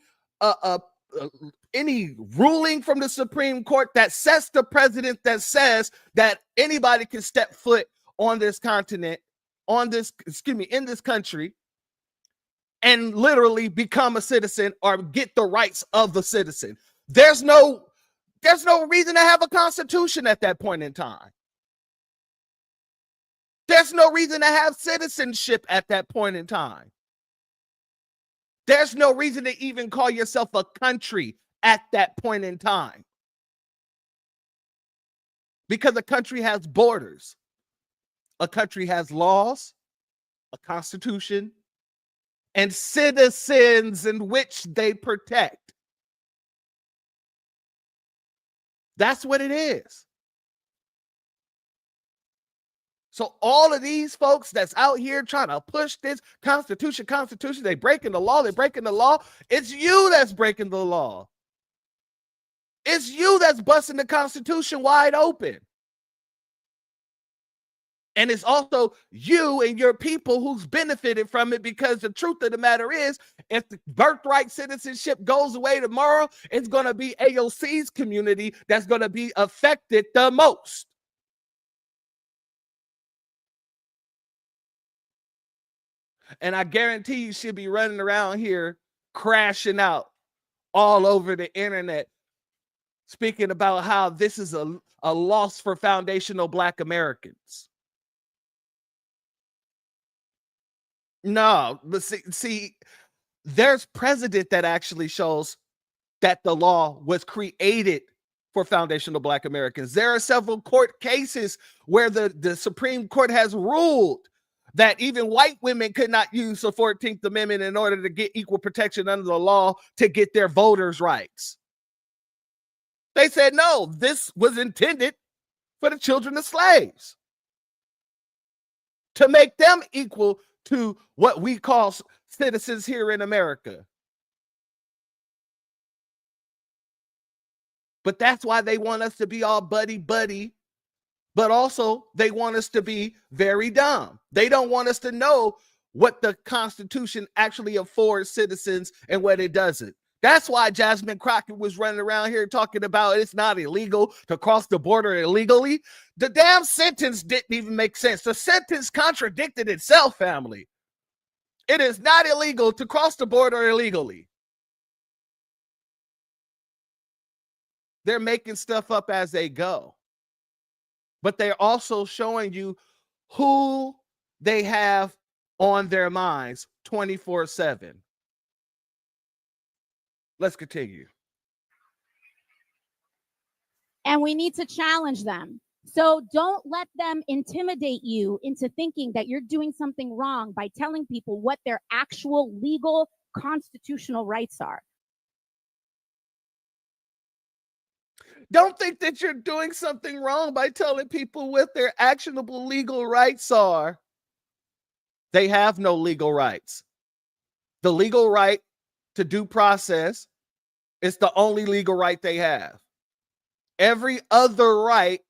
ruling from the Supreme Court that sets the precedent that says that anybody can step foot on this continent, in this country, and literally become a citizen or get the rights of the citizen. There's no reason to have a constitution at that point in time. There's no reason to have citizenship at that point in time. There's no reason to even call yourself a country at that point in time. Because a country has borders. A country has laws, a constitution, and citizens in which they protect. That's what it is. So all of these folks that's out here trying to push this Constitution, they breaking the law, It's you that's breaking the law. It's you that's busting the Constitution wide open. And it's also you and your people who's benefited from it, because the truth of the matter is, if the birthright citizenship goes away tomorrow, it's going to be AOC's community that's going to be affected the most. And I guarantee you she'll be running around here crashing out all over the internet, speaking about how this is a loss for foundational Black Americans. No, but see, there's precedent that actually shows that the law was created for foundational Black Americans. There are several court cases where the Supreme Court has ruled that even white women could not use the 14th Amendment in order to get equal protection under the law to get their voters' rights. They said, no, this was intended for the children of slaves, to make them equal to what we call citizens here in America. But that's why they want us to be all buddy-buddy, but also they want us to be very dumb. They don't want us to know what the Constitution actually affords citizens and what it doesn't. That's why Jasmine Crockett was running around here talking about it's not illegal to cross the border illegally. The damn sentence didn't even make sense. The sentence contradicted itself, family. It is not illegal to cross the border illegally. They're making stuff up as they go. But they're also showing you who they have on their minds 24/7. Let's continue. And we need to challenge them. So don't let them intimidate you into thinking that you're doing something wrong by telling people what their actual legal constitutional rights are. Don't think that you're doing something wrong by telling people what their actionable legal rights are. They have no legal rights. The legal right to due process is the only legal right they have. Every other right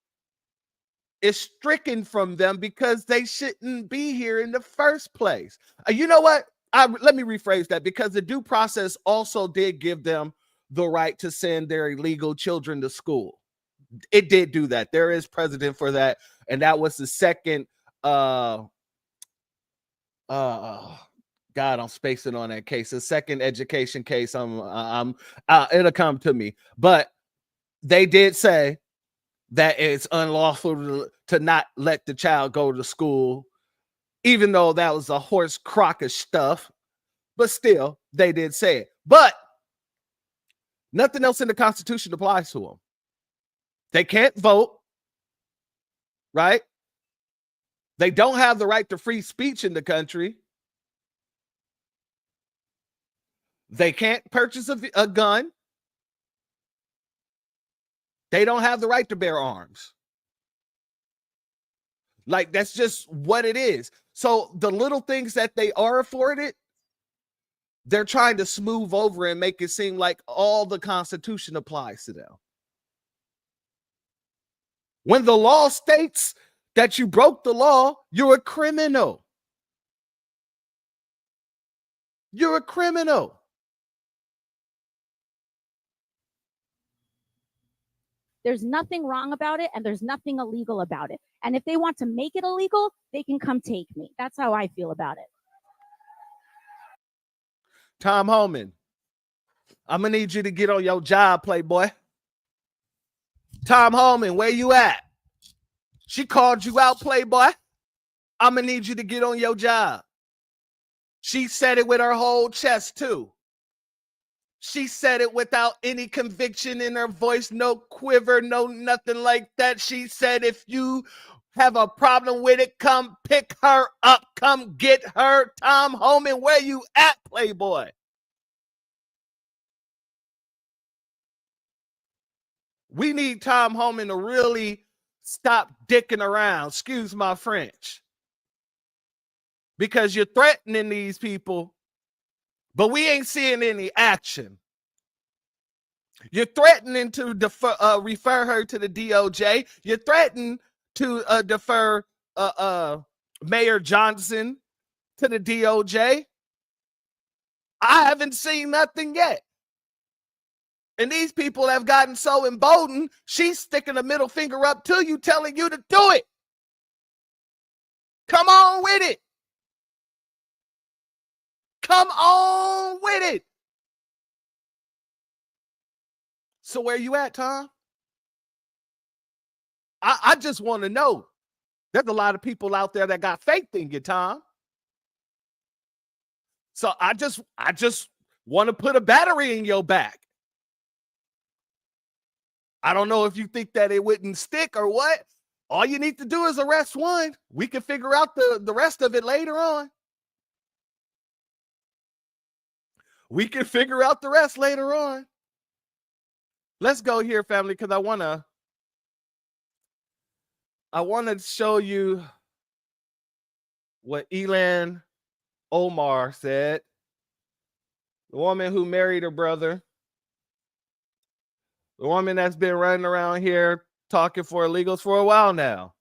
is stricken from them because they shouldn't be here in the first place. You know what? Let me rephrase that, because the due process also did give them the right to send their illegal children to school. It did do that. There is precedent for that. And that was the second, God, I'm spacing on that case. The second education case. It'll come to me. But they did say that it's unlawful to not let the child go to school, even though that was a horse crockish stuff. But still, they did say it. But nothing else in the Constitution applies to them. They can't vote, right? They don't have the right to free speech in the country. They can't purchase a gun. They don't have the right to bear arms. Like, that's just what it is. So the little things that they are afforded, they're trying to smooth over and make it seem like all the Constitution applies to them. When the law states that you broke the law, you're a criminal. You're a criminal. There's nothing wrong about it, and there's nothing illegal about it. And if they want to make it illegal, they can come take me. That's how I feel about it. Tom Homan, I'm going to need you to get on your job, Playboy. Tom Homan, where you at? She called you out, Playboy. I'm going to need you to get on your job. She said it with her whole chest, too. She said it without any conviction in her voice, no quiver, no nothing like that. She said, if you have a problem with it, come pick her up. Come get her. Tom Homan, where you at, Playboy? We need Tom Homan to really stop dicking around, excuse my French, because you're threatening these people, but we ain't seeing any action. You're threatening to refer her to the DOJ. You're threatening to defer Mayor Johnson to the DOJ. I haven't seen nothing yet. And these people have gotten so emboldened, she's sticking a middle finger up to you, telling you to do it. Come on with it. Come on with it. So where you at, Tom? I just want to know. There's a lot of people out there that got faith in you, Tom. So I just want to put a battery in your back. I don't know if you think that it wouldn't stick or what. All you need to do is arrest one. We can figure out the rest of it later on. We can figure out the rest later on. Let's go here, family, because I want to show you what Ilhan Omar said. The woman who married her brother. The woman that's been running around here talking for illegals for a while now.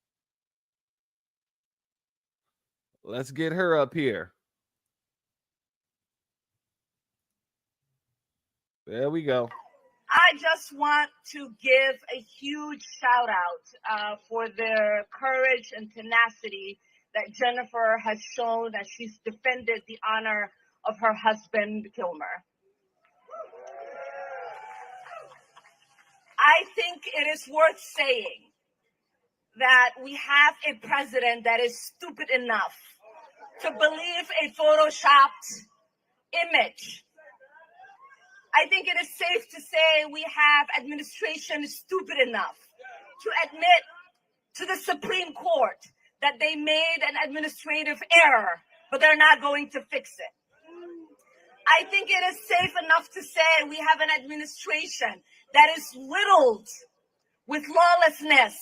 Let's get her up here. There we go. I just want to give a huge shout out for their courage and tenacity that Jennifer has shown as she's defended the honor of her husband, Kilmer. I think it is worth saying that we have a president that is stupid enough to believe a photoshopped image. I think it is safe to say we have administration stupid enough to admit to the Supreme Court that they made an administrative error, but they're not going to fix it. I think it is safe enough to say we have an administration that is riddled with lawlessness,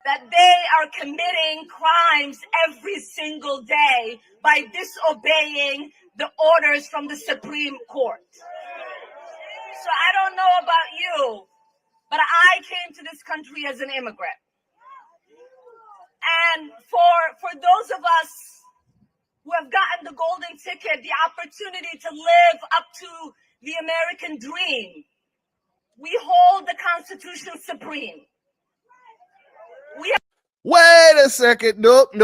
that they are committing crimes every single day by disobeying the orders from the Supreme Court. So I don't know about you, but I came to this country as an immigrant. And for those of us who have gotten the golden ticket, the opportunity to live up to the American dream, we hold the Constitution supreme. Wait a second. Nope. You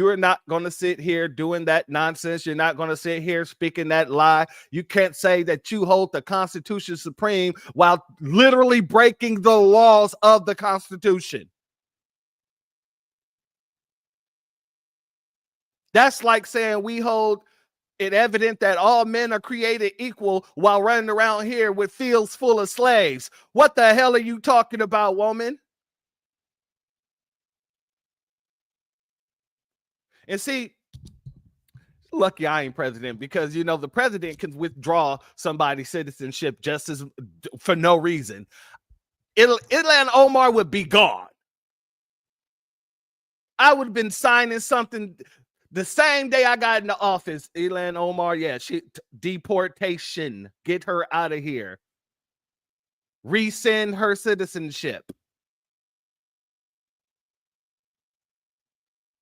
are not going to sit here doing that nonsense. You're not going to sit here speaking that lie. You can't say that you hold the Constitution supreme while literally breaking the laws of the Constitution. That's like saying we hold it evident that all men are created equal while running around here with fields full of slaves. What the hell are you talking about, woman? And see, lucky I ain't president, because, you know, the president can withdraw somebody's citizenship just as for no reason. Ilhan Omar would be gone. I would have been signing something the same day I got in the office. Ilhan Omar, yeah, deportation. Get her out of here. Rescind her citizenship.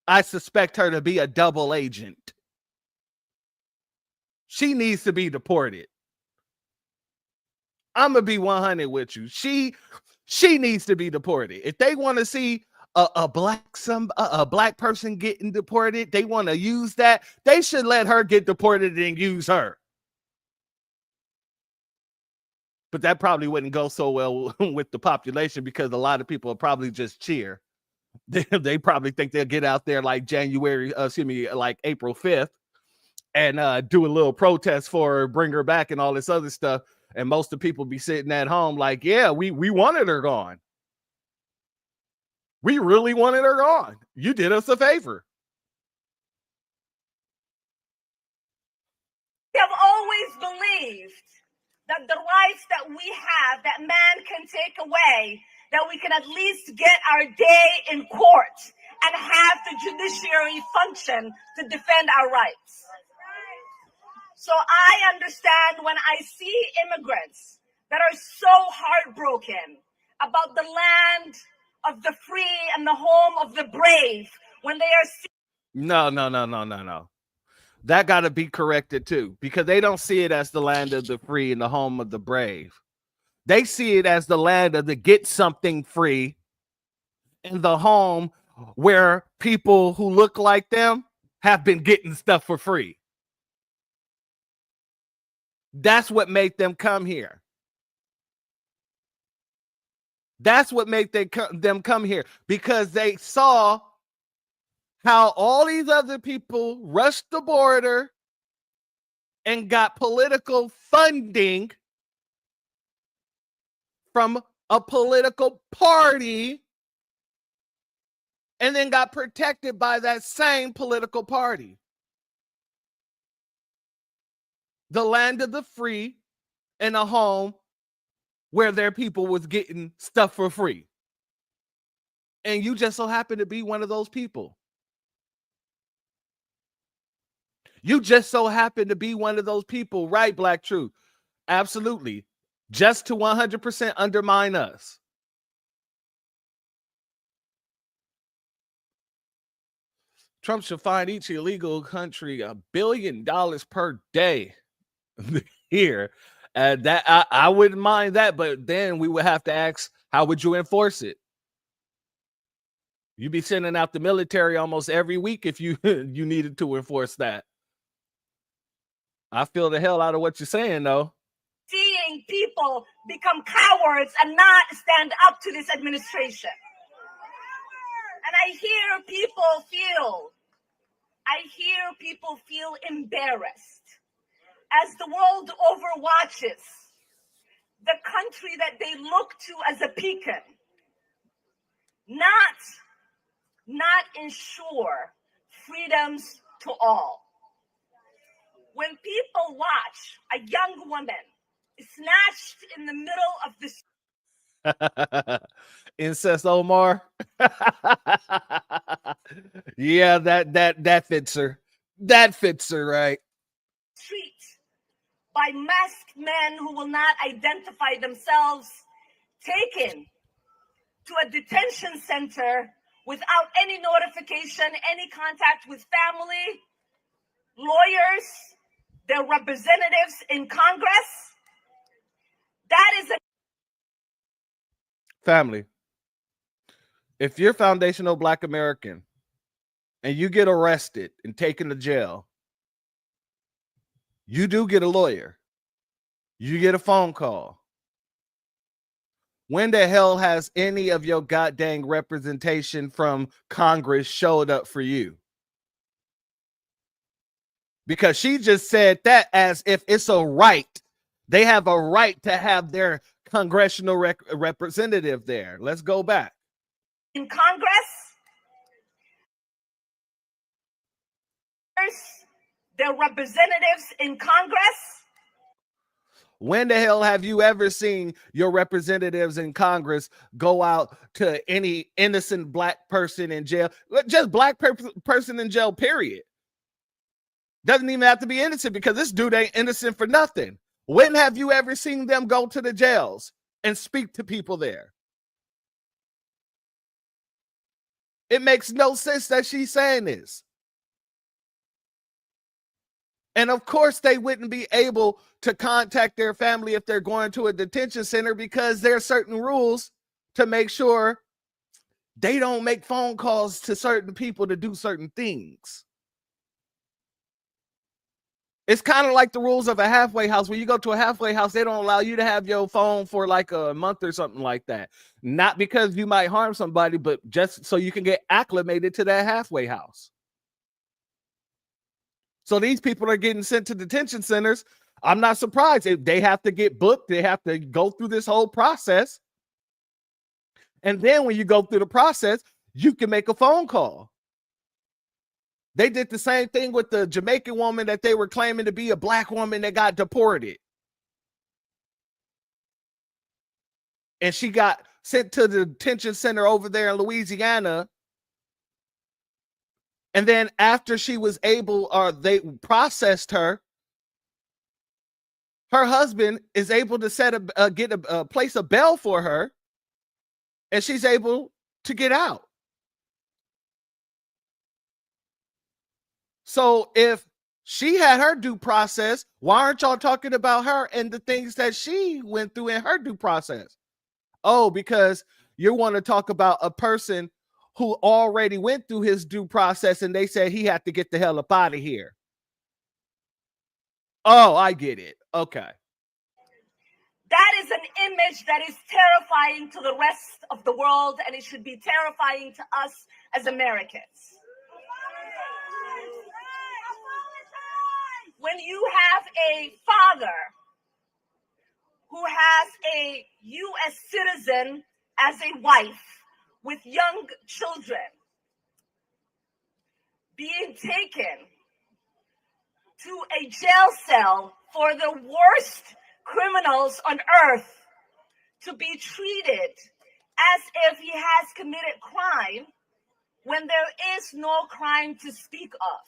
I suspect her to be a double agent. She needs to be deported. I'm going to be 100 with you. She needs to be deported. If they want to see a black person getting deported, they want to use that, they should let her get deported and use her. But that probably wouldn't go so well with the population, because a lot of people will probably just cheer. They probably think they'll get out there like like April 5th and do a little protest for her, bring her back and all this other stuff. And most of the people be sitting at home like, yeah, we wanted her gone. We really wanted her gone. You did us a favor. We have always believed that the rights that we have, that man can take away, that we can at least get our day in court and have the judiciary function to defend our rights. So I understand when I see immigrants that are so heartbroken about the land of the free and the home of the brave when they are No. That got to be corrected too, because they don't see it as the land of the free and the home of the brave. They see it as the land of the get something free and the home where people who look like them have been getting stuff for free. That's what made them come here. That's what made them come here, because they saw how all these other people rushed the border and got political funding from a political party and then got protected by that same political party. The land of the free and a home where their people was getting stuff for free. And you just so happen to be one of those people. You just so happen to be one of those people, right, Black Truth? Absolutely. Just to 100% undermine us. Trump should fine each illegal country $1 billion per day here. That I wouldn't mind that, but then we would have to ask, how would you enforce it? You'd be sending out the military almost every week if you you needed to enforce that. I feel the hell out of what you're saying, though. seeing people become cowards and not stand up to this administration. And I hear people feel embarrassed as the world overwatches the country that they look to as a beacon, not ensure freedoms to all. When people watch a young woman snatched in the middle of the Incest Omar. Yeah, that fits her. That fits her, right? street by masked men who will not identify themselves, taken to a detention center without any notification, any contact with family, lawyers, their representatives in Congress. That is a Family. If you're foundational Black American and you get arrested and taken to jail, you do get a lawyer. You get a phone call. When the hell has any of your goddamn representation from Congress showed up for you? Because she just said that as if it's a right. They have a right to have their congressional representative there. Let's go back. in Congress. Their representatives in Congress. When the hell have you ever seen your representatives in Congress go out to any innocent Black person in jail? Just Black person in jail, period. Doesn't even have to be innocent, because this dude ain't innocent for nothing. When have you ever seen them go to the jails and speak to people there? It makes no sense that she's saying this. And of course, they wouldn't be able to contact their family if they're going to a detention center, because there are certain rules to make sure they don't make phone calls to certain people to do certain things. It's kind of like the rules of a halfway house. When you go to a halfway house, they don't allow you to have your phone for like a month or something like that. Not because you might harm somebody, but just so you can get acclimated to that halfway house. So these people are getting sent to detention centers. I'm not surprised. If they have to get booked, they have to go through this whole process. And then when you go through the process, you can make a phone call. They did the same thing with the Jamaican woman that they were claiming to be a Black woman that got deported. and she got sent to the detention center over there in Louisiana. And then after she was able, or they processed her, her husband is able to get a place a bail for her, and she's able to get out. So if she had her due process, why aren't y'all talking about her and the things that she went through in her due process? Oh, because you want to talk about a person who already went through his due process and they said he had to get the hell up out of here. Oh, I get it. Okay. That is an image that is terrifying to the rest of the world, and it should be terrifying to us as Americans. When you have a father who has a U.S. citizen as a wife with young children being taken to a jail cell for the worst criminals on earth to be treated as if he has committed crime when there is no crime to speak of.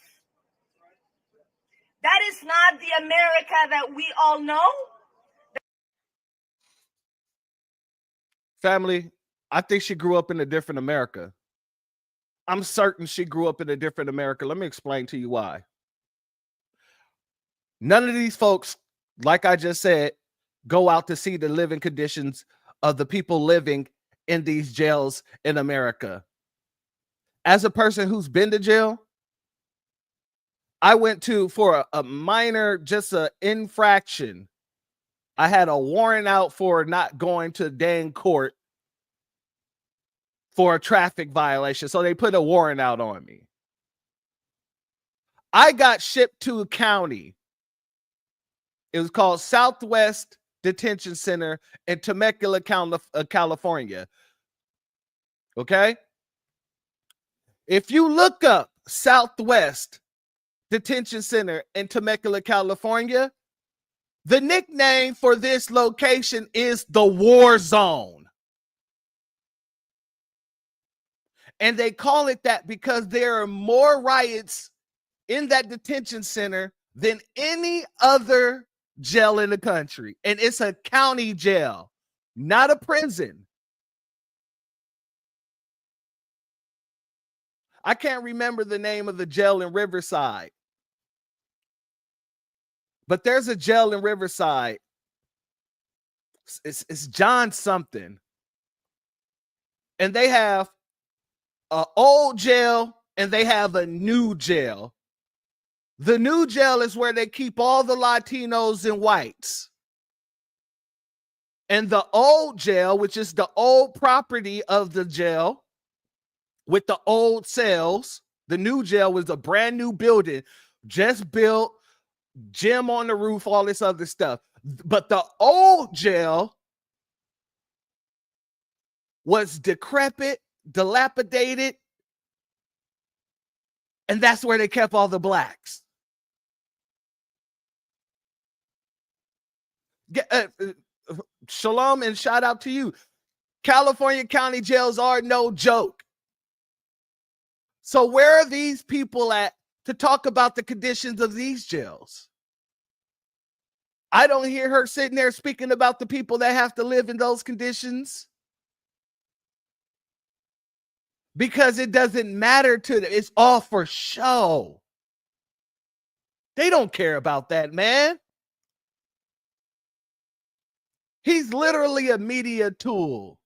That is not the America that we all know. Family, I think she grew up in a different America. I'm certain she grew up in a different America. Let me explain to you why. None of these folks, like I just said, go out to see the living conditions of the people living in these jails in America. As a person who's been to jail, I went to, for a minor, just an infraction. I had a warrant out for not going to dang court for a traffic violation. So they put a warrant out on me. I got shipped to a county. It was called Southwest Detention Center in Temecula, California. Okay? If you look up Southwest Detention Center in Temecula, California, the nickname for this location is the War Zone. And they call it that because there are more riots in that detention center than any other jail in the country. And it's a county jail, not a prison. I can't remember the name of the jail in Riverside, but there's a jail in Riverside. It's John something. And they have an old jail and they have a new jail. The new jail is where they keep all the Latinos and whites. And the old jail, which is the old property of the jail with the old cells, the new jail was a brand new building, just built, gym on the roof, all this other stuff. But the old jail was decrepit, dilapidated, and that's where they kept all the blacks. Shalom and shout out to you. California county jails are no joke. So where are these people at to talk about the conditions of these jails? I don't hear her sitting there speaking about the people that have to live in those conditions. Because it doesn't matter to them. It's all for show. They don't care about that, man. He's literally a media tool.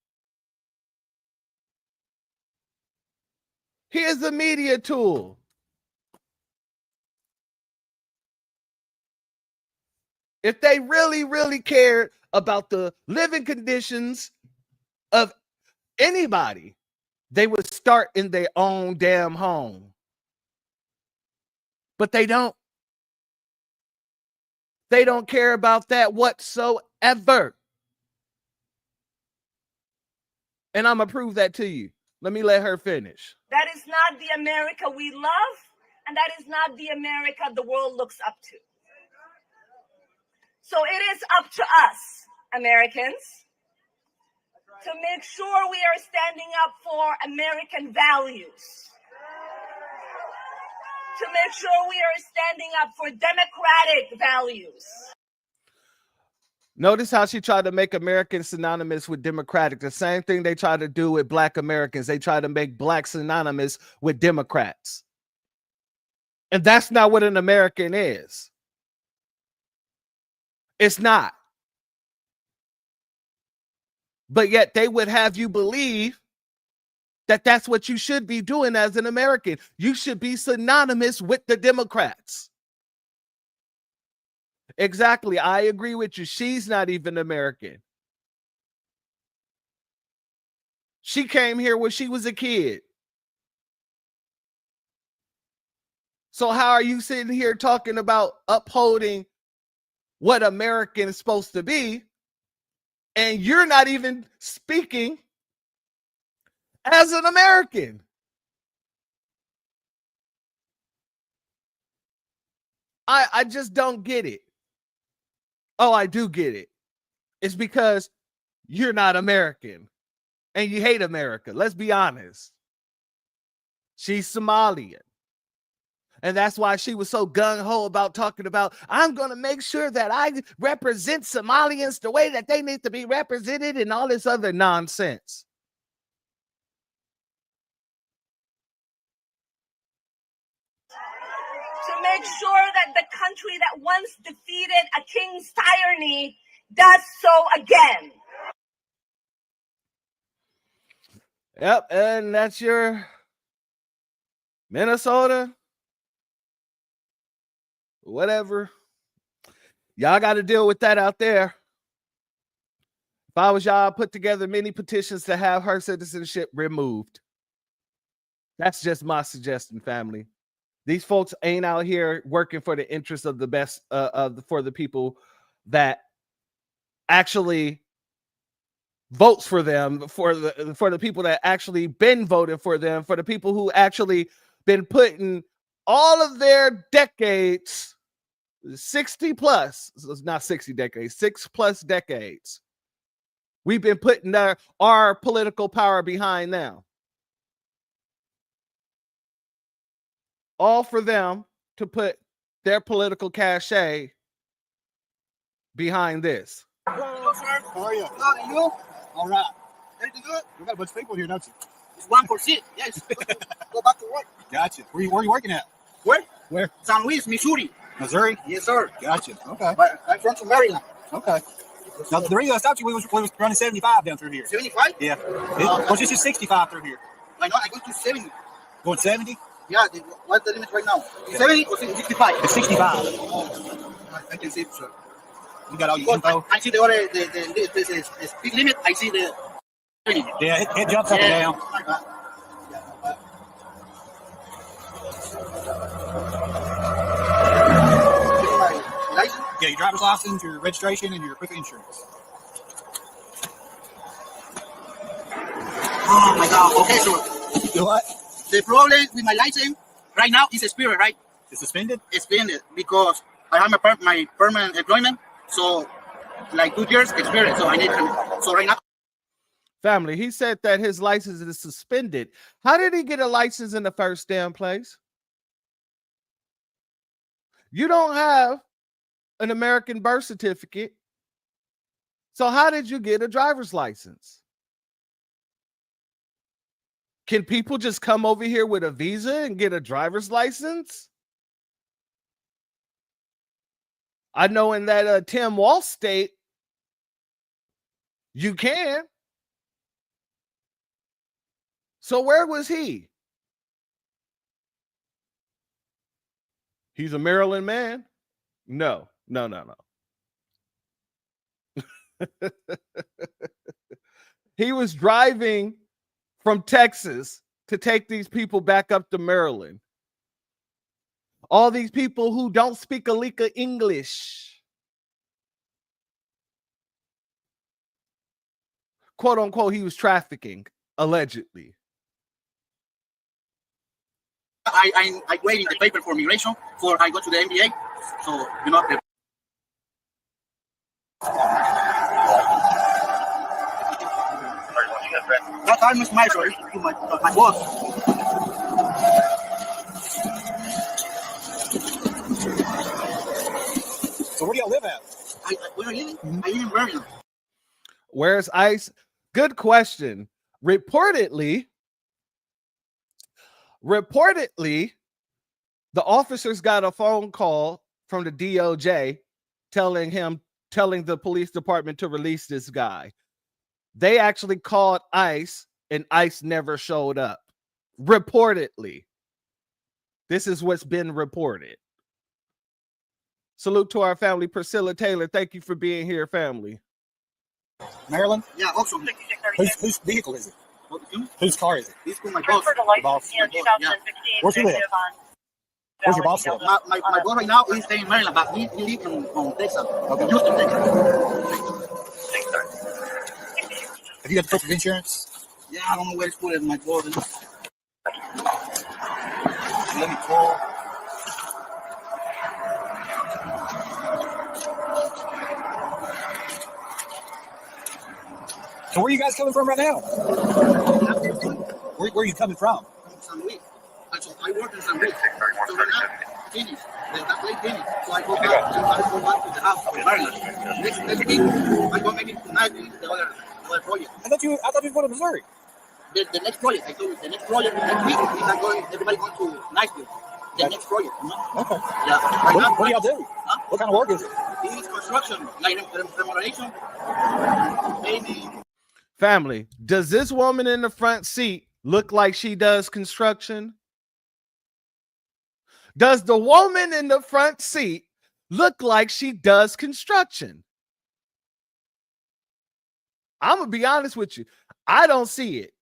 He is a media tool. If they really, really cared about the living conditions of anybody, they would start in their own damn home. But they don't. They don't care about that whatsoever. And I'm going to prove that to you. Let me let her finish. That is not the America we love, and that is not the America the world looks up to. So it is up to us, Americans, to make sure we are standing up for American values, to make sure we are standing up for democratic values. Notice how she tried to make Americans synonymous with Democratic. The same thing they try to do with Black Americans. They try to make Black synonymous with Democrats. And that's not what an American is. It's not. But yet they would have you believe that that's what you should be doing as an American. You should be synonymous with the Democrats. Exactly. I agree with you. She's not even American. She came here when she was a kid. So how are you sitting here talking about upholding what American is supposed to be, and you're not even speaking as an American? I just don't get it. Oh, I do get it. It's because you're not American and you hate America. Let's be honest. She's Somalian. And that's why she was so gung-ho about talking about, I'm going to make sure that I represent Somalians the way that they need to be represented and all this other nonsense. To make sure that the country that once defeated a king's tyranny does so again. Yep, and that's your Minnesota. Whatever. Y'all got to deal with that out there. If I was y'all, put together many petitions to have her citizenship removed. That's just my suggestion, family. These folks ain't out here working for the interest of the best for the people that actually votes for them, for the people that actually been voting for them, for the people who actually been putting all of their decades, 60 plus, it's not 60 decades, 6+ decades. We've been putting our political power behind them. All for them to put their political cachet behind this. Hello, sir. How are you? You? All right. Everything good? We got a bunch of people here, don't you? It's 1%. Yes. Go back to work. Gotcha. Where are you working at? Where? Where? San Luis, Missouri. Missouri? Yes, sir. Gotcha. Okay. But I'm from Maryland. Okay. Now, the reason I stopped you, we was running 75 down through here. 75? Yeah. Well, this is 65 through here. I know. I go to 70. Going 70? Yeah. What's the limit right now? 70 or 65? It's 65. Oh, I can see it, sir. You got all your info? I see the order, the speed limit. I see the... Yeah, it jumps up and down. Yeah, your driver's license, your registration, and your proof of insurance. Oh my God. Okay, so... You what? The problem with my license right now is expired, right? It's suspended? It's suspended because I have my permanent employment. So, like 2 years experience. So I need to. So right now. Family, he said that his license is suspended. How did he get a license in the first damn place? You don't have an American birth certificate. So how did you get a driver's license? Can people just come over here with a visa and get a driver's license? I know in that Tim Walz state, you can. So where was he? He's a Maryland man? No. He was driving from Texas to take these people back up to Maryland. All these people who don't speak a lick of English. Quote unquote, he was trafficking, allegedly. I'm waiting the paper for migration before I go to the NBA. So, you know. That time is my sorry to my boss. So where do y'all live at? Where are you living? I live in Maryland. Where's ICE? Good question. Reportedly, the officers got a phone call from the DOJ telling the police department to release this guy. They actually called ICE and ICE never showed up. Reportedly. This is what's been reported. Salute to our family. Priscilla Taylor, thank you for being here, family. Maryland? Yeah, also. Whose vehicle is it? Whose car is it? It's my boss. Yeah. Where's he live? Where's your boss live? My boss right now is staying in Maryland, but he lives in Texas. Okay. Houston, Texas. Have you got the proof of insurance? Yeah, I don't know where to put it. My boss. Let me call. So where are you guys coming from right now? Where are you coming from? San Luis. I work in San Luis. So right now, finish. That place finish. So I go back to the house in Maryland. Next week, I go maybe tonight the other project. I thought you were going to Missouri. The next project, I told you, the next project next week is not going. Everybody going to Nashville. The next project. Okay. Yeah. What do y'all do? Huh? What kind of work is it? It's construction, like remodeling. Maybe. Family, does this woman in the front seat look like she does construction? Does the woman in the front seat look like she does construction? I'm going to be honest with you. I don't see it.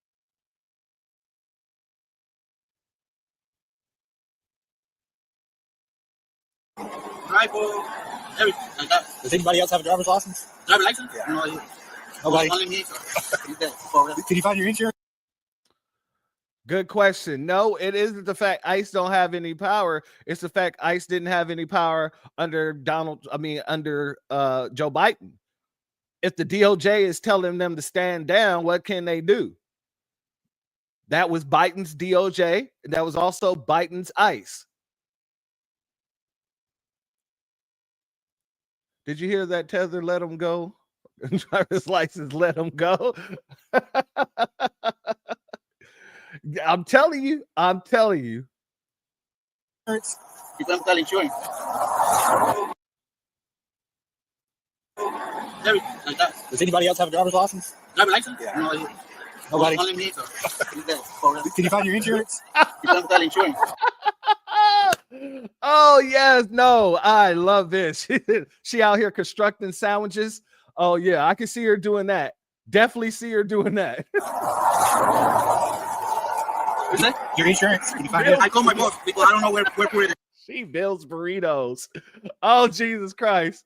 Everything like that. Does anybody else have a driver's license? Driver's license? Yeah. No, nobody. Only me. Did you find your insurance? Good question. No, it isn't the fact ICE don't have any power. It's the fact ICE didn't have any power under Joe Biden. If the DOJ is telling them to stand down, what can they do? That was Biden's DOJ, and that was also Biden's ICE. Did you hear that? Tether let him go? Driver's license let him go. I'm telling you. Because I'm insurance. Everything like that. Does anybody else have a driver's license? Driver's license? Yeah. No, nobody. Only me. Can you find your insurance? Because I'm insurance. Oh yes, no, I love this. She out here constructing sandwiches. Oh yeah, I can see her doing that. Definitely see her doing that. Is that your insurance? Can you find it? I call my boss because I don't know where put it. She builds burritos. Oh Jesus Christ.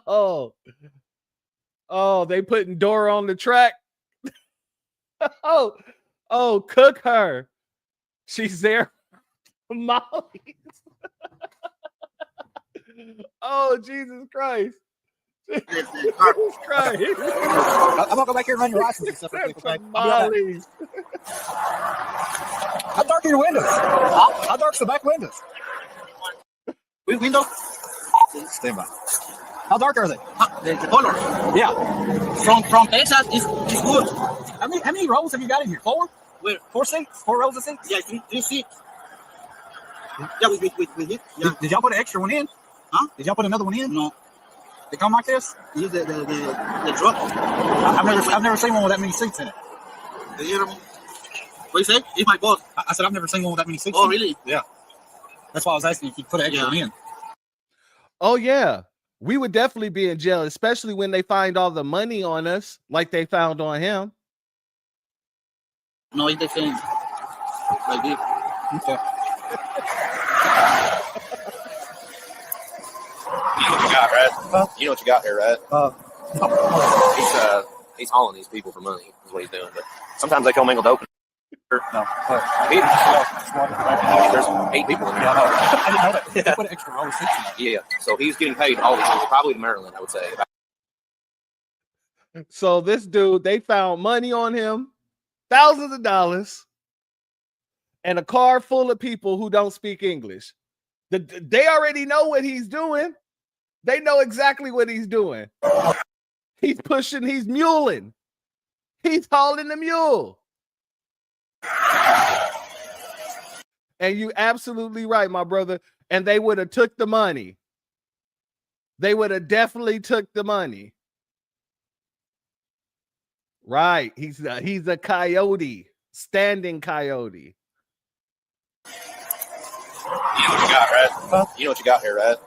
Oh, they putting Dora on the track. Oh, cook her. She's there. Molly. Oh, Jesus Christ. Jesus Christ. I'm gonna go back here and run your license and stuff. Molly. How dark are your windows? How dark's the back windows? Window? Stand by. How dark are they? The color. Yeah. From Texas is good. How many rows have you got in here? 4? Where? 4 seats? 4 rows of seats? Yeah, 3 seats. Yeah, with it. Yeah. Did y'all put an extra one in? Huh? Did y'all put another one in? No. They come like this? Use the truck. I've never seen one with that many seats in it. You hear me? What you say? He's my boss. I said I've never seen one with that many seats. Oh, really? Yeah. That's why I was asking if you put an extra one in. Oh yeah. We would definitely be in jail, especially when they find all the money on us, like they found on him. No, it's the same. Like this. Okay. You know what you got, right? You know what you got here, right? He's hauling these people for money, is what he's doing. But sometimes they commingle dope. No. There's 8 people in here. I didn't know that. They put an extra row of seats in there. Yeah. So he's getting paid all these people, probably to Maryland, I would say. So this dude, they found money on him, thousands of dollars, and a car full of people who don't speak English. They already know what he's doing. They know exactly what he's doing. He's pushing, he's muling. He's hauling the mule. And you absolutely right, my brother. And they would have took the money. They would have definitely took the money. Right. He's a coyote, standing coyote. You know what you got, right? Huh? You know what you got here, right?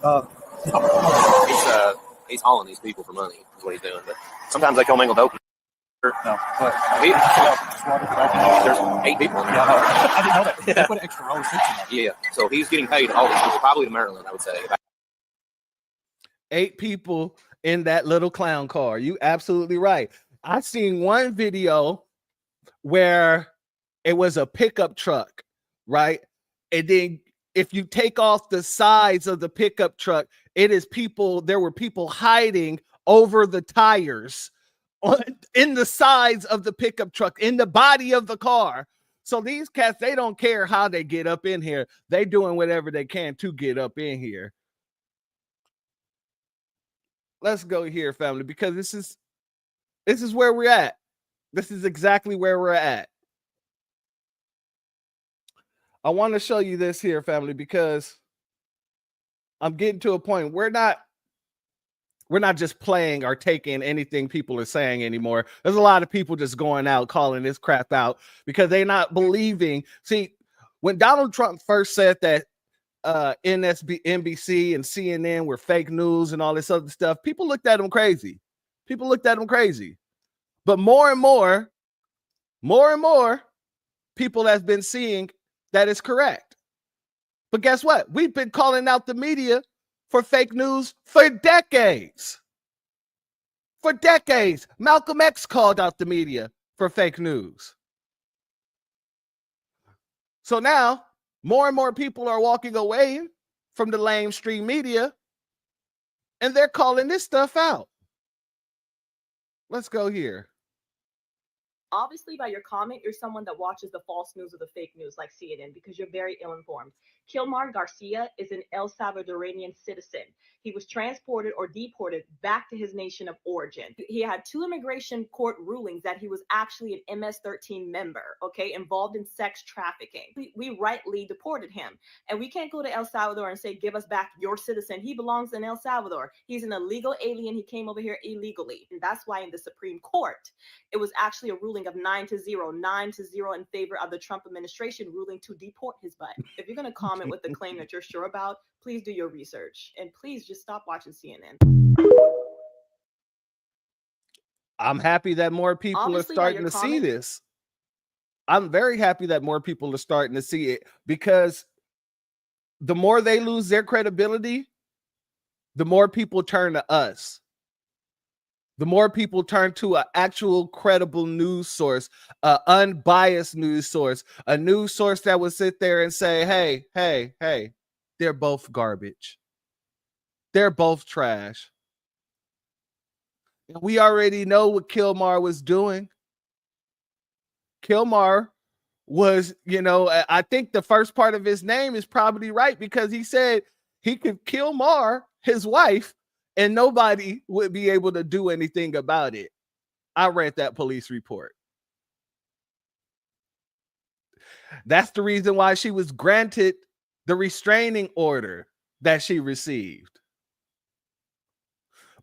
He's hauling these people for money. Is what he's doing. But sometimes they commingle dope. No, but there's 8 people in there. I didn't know that. They put an extra row of seats in there. Yeah, so he's getting paid all this people, probably to Maryland, I would say. 8 people in that little clown car. You absolutely right. I seen one video where it was a pickup truck, right? And then if you take off the sides of the pickup truck, it is people. There were people hiding over the tires in the sides of the pickup truck, in the body of the car. So these cats, they don't care how they get up in here. They doing whatever they can to get up in here. Let's go here, family, because this is where we're at. This is exactly where we're at. I want to show you this here, family, because I'm getting to a point. We're not just playing or taking anything people are saying anymore. There's a lot of people just going out calling this crap out because they're not believing. See, when Donald Trump first said that NBC and CNN were fake news and all this other stuff, people looked at him crazy. But more and more people have been seeing that is correct. But guess what? We've been calling out the media for fake news for decades. For decades. Malcolm X called out the media for fake news. So now, more and more people are walking away from the mainstream media, and they're calling this stuff out. Let's go here. Obviously, by your comment, you're someone that watches the false news or the fake news like CNN because you're very ill-informed. Kilmar Garcia is an El Salvadorian citizen. He was transported or deported back to his nation of origin. He had 2 immigration court rulings that he was actually an MS-13 member, okay, involved in sex trafficking. We rightly deported him. And we can't go to El Salvador and say, give us back your citizen. He belongs in El Salvador. He's an illegal alien. He came over here illegally. And that's why in the Supreme Court, it was actually a ruling of 9-0 in favor of the Trump administration ruling to deport his butt. If you're going to comment with the claim that you're sure about, please do your research and please just stop watching CNN. I'm happy that more people Obviously, are starting to see this. I'm very happy that more people are starting to see it, because the more they lose their credibility, the more people turn to us. The more people turn to an actual credible news source, an unbiased news source, a news source that would sit there and say, hey, they're both garbage. They're both trash. We already know what Kilmar was doing. Kilmar was, I think the first part of his name is probably right, because he said he could kill Mar, his wife, and nobody would be able to do anything about it. I read that police report. That's the reason why she was granted the restraining order that she received.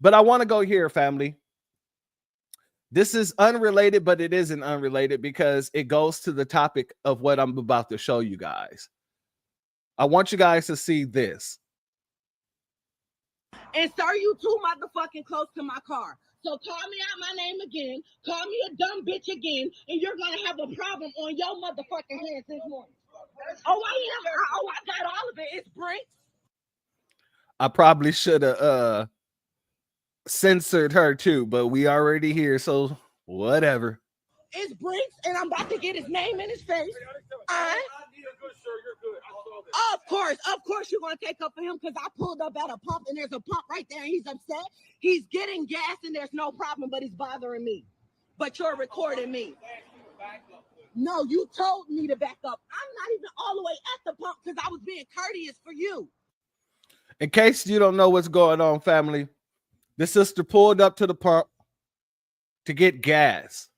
But I want to go here, family. This is unrelated, but it isn't unrelated because it goes to the topic of what I'm about to show you guys. I want you guys to see this. And sir, you too motherfucking close to my car. So call me out my name again, call me a dumb bitch again, and you're gonna have a problem on your motherfucking hands this morning. Oh, I got all of it. It's Brent. I probably should have censored her too, but we already here, so whatever. It's Brinks, and I'm about to get his name in his face. Of course you're gonna take up for him because I pulled up at a pump and there's a pump right there and he's upset. He's getting gas and there's no problem, but it's bothering me. But you're recording me. No, you told me to back up. I'm not even all the way at the pump because I was being courteous for you. In case you don't know what's going on, family, the sister pulled up to the pump to get gas.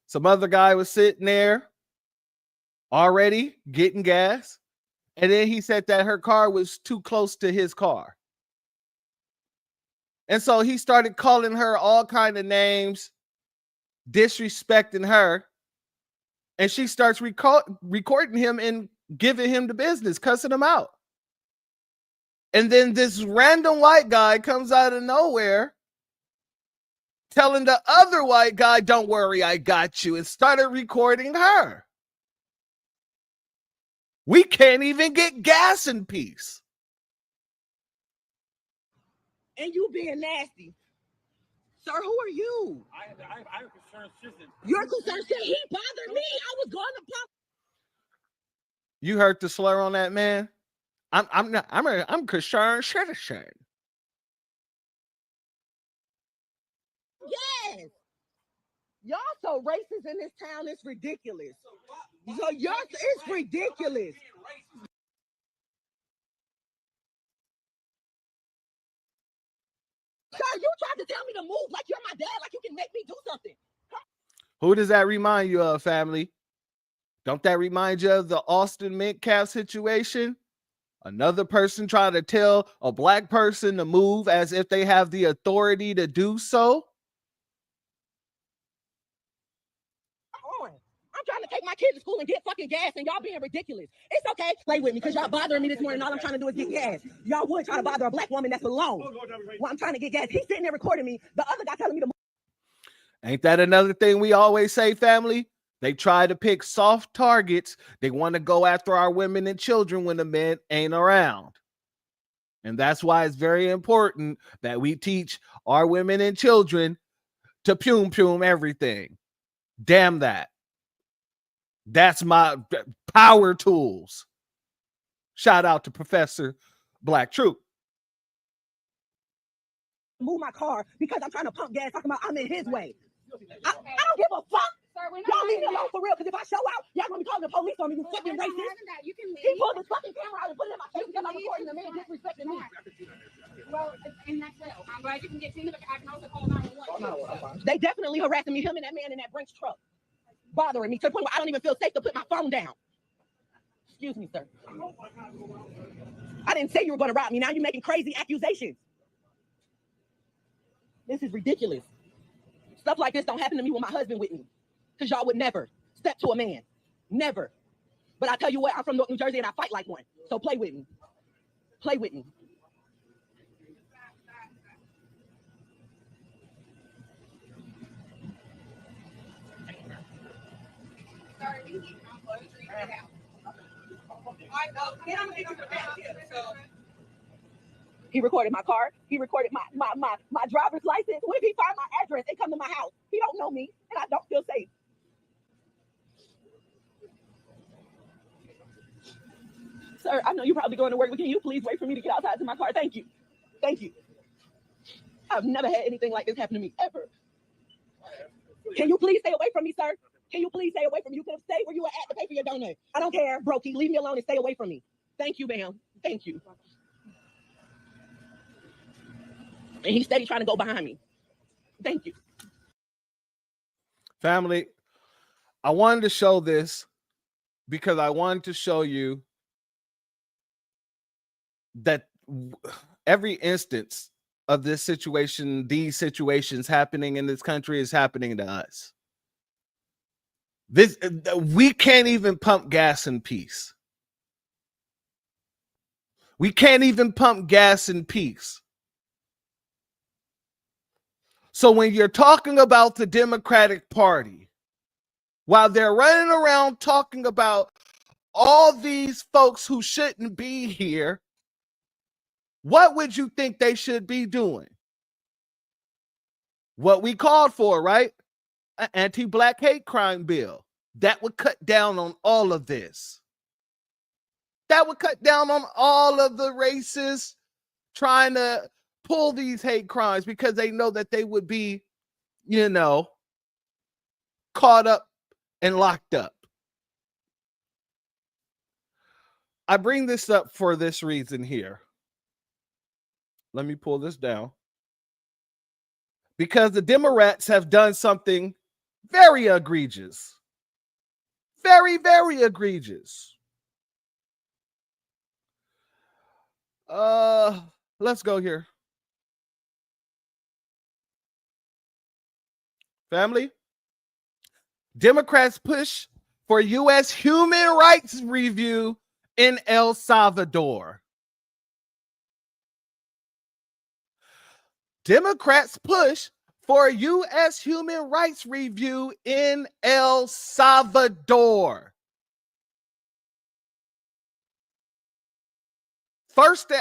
Some other guy was sitting there already getting gas. And then he said that her car was too close to his car. And so he started calling her all kind of names, disrespecting her. And she starts recording him and giving him the business, cussing him out. And then this random white guy comes out of nowhere telling the other white guy, don't worry, I got you, and started recording her. We can't even get gas in peace. And you being nasty. Sir, who are you? I'm a concerned citizen. You're a concerned citizen. He bothered me. I was going to pump. You heard the slur on that man? I'm a concerned citizen. Yes. Y'all so racist in this town, it's ridiculous. So it's ridiculous. Sir, you tried to tell me to move like you're my dad, like you can make me do something. Who does that remind you of, family? Don't that remind you of the Austin Metcalf situation? Another person trying to tell a black person to move as if they have the authority to do so? I'm trying to take my kids to school and get fucking gas, and y'all being ridiculous. It's okay. Play with me, because y'all bothering me this morning. All I'm trying to do is get gas. Y'all would try to bother a black woman that's alone. Well, I'm trying to get gas. He's sitting there recording me. The other guy telling me to move. Ain't that another thing we always say, family? They try to pick soft targets. They want to go after our women and children when the men ain't around. And that's why it's very important that we teach our women and children to pum everything. Damn that. That's my power tools. Shout out to Professor Black Troop. Move my car because I'm trying to pump gas, talking about I'm in his way. I don't give a fuck. Sir, y'all leave me alone for real, because if I show out, y'all gonna be calling the police on me, you fucking racist. He pulled his fucking camera out and put it in my face because I'm recording the man disrespecting me. Well, and that's well. I'm glad you can get to me, but I can also call 911. They definitely harassing me, him and that man in that Brinks truck. Bothering me to the point where I don't even feel safe to put my phone down. Excuse me, sir. I didn't say you were going to rob me. Now you're making crazy accusations. This is ridiculous. Stuff like this don't happen to me with my husband with me. Because y'all would never step to a man. Never. But I tell you what, I'm from North New Jersey and I fight like one. So play with me. Play with me. He recorded my car. He recorded my driver's license. What if he find my address and come to my house? He don't know me, and I don't feel safe. Sir, I know you're probably going to work, but can you please wait for me to get outside to my car? Thank you. Thank you. I've never had anything like this happen to me, ever. Can you please stay away from me, sir? Can you please stay away from me? You could have stayed where you were at to pay for your donut. I don't care, Brokey. Leave me alone and stay away from me. Thank you, ma'am. Thank you. And he's steady trying to go behind me. Thank you. Family, I wanted to show this because I wanted to show you that every instance of this situation, these situations happening in this country is happening to us. We can't even pump gas in peace. We can't even pump gas in peace. So when you're talking about the Democratic Party, while they're running around talking about all these folks who shouldn't be here, what would you think they should be doing? what we called for, right? An anti-black hate crime bill that would cut down on all of this. That would cut down on all of the racists trying to pull these hate crimes because they know that they would be, caught up and locked up. I bring this up for this reason here. Let me pull this down. Because the Democrats have done something very egregious. Very, very egregious. Let's go here. Family, Democrats push for U.S. human rights review in El Salvador. Democrats push for U.S. human rights review in El Salvador. First,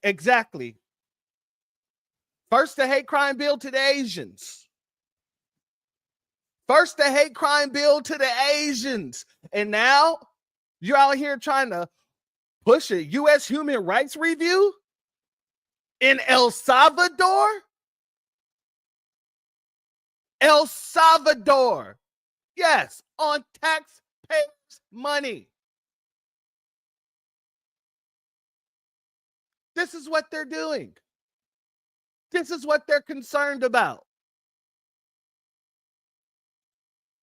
exactly. First, the hate crime bill to the Asians. First, the hate crime bill to the Asians. And now you're out here trying to push a U.S. human rights review in El Salvador? El Salvador. Yes, on taxpayers' money. This is what they're doing. This is what they're concerned about.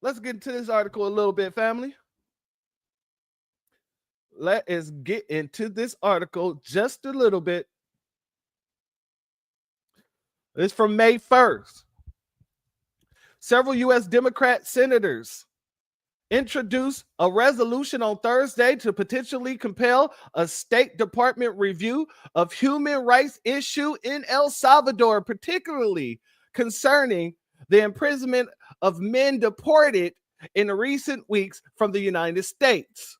Let's get into this article a little bit, family. Let us get into this article just a little bit. It's from May 1st. Several U.S. Democrat senators introduced a resolution on Thursday to potentially compel a State Department review of human rights issue in El Salvador, particularly concerning the imprisonment of men deported in recent weeks from the United States.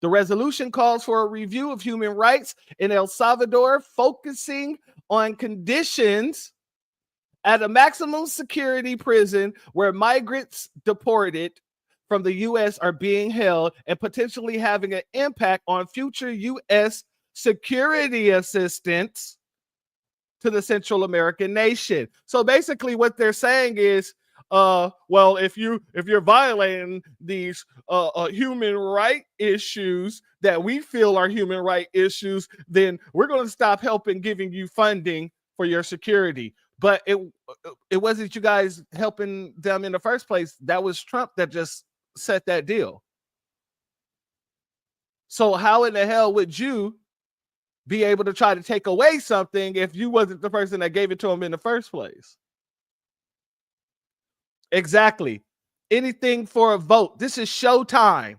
The resolution calls for a review of human rights in El Salvador, focusing on conditions at a maximum security prison where migrants deported from the U.S. are being held and potentially having an impact on future U.S. security assistance to the Central American nation. So basically what they're saying is, well, if you're violating these human right issues that we feel are human right issues, then we're going to stop helping giving you funding for your security. But it wasn't you guys helping them in the first place. That was Trump that just set that deal. So how in the hell would you be able to try to take away something if you wasn't the person that gave it to him in the first place? Exactly. Anything for a vote. This is showtime.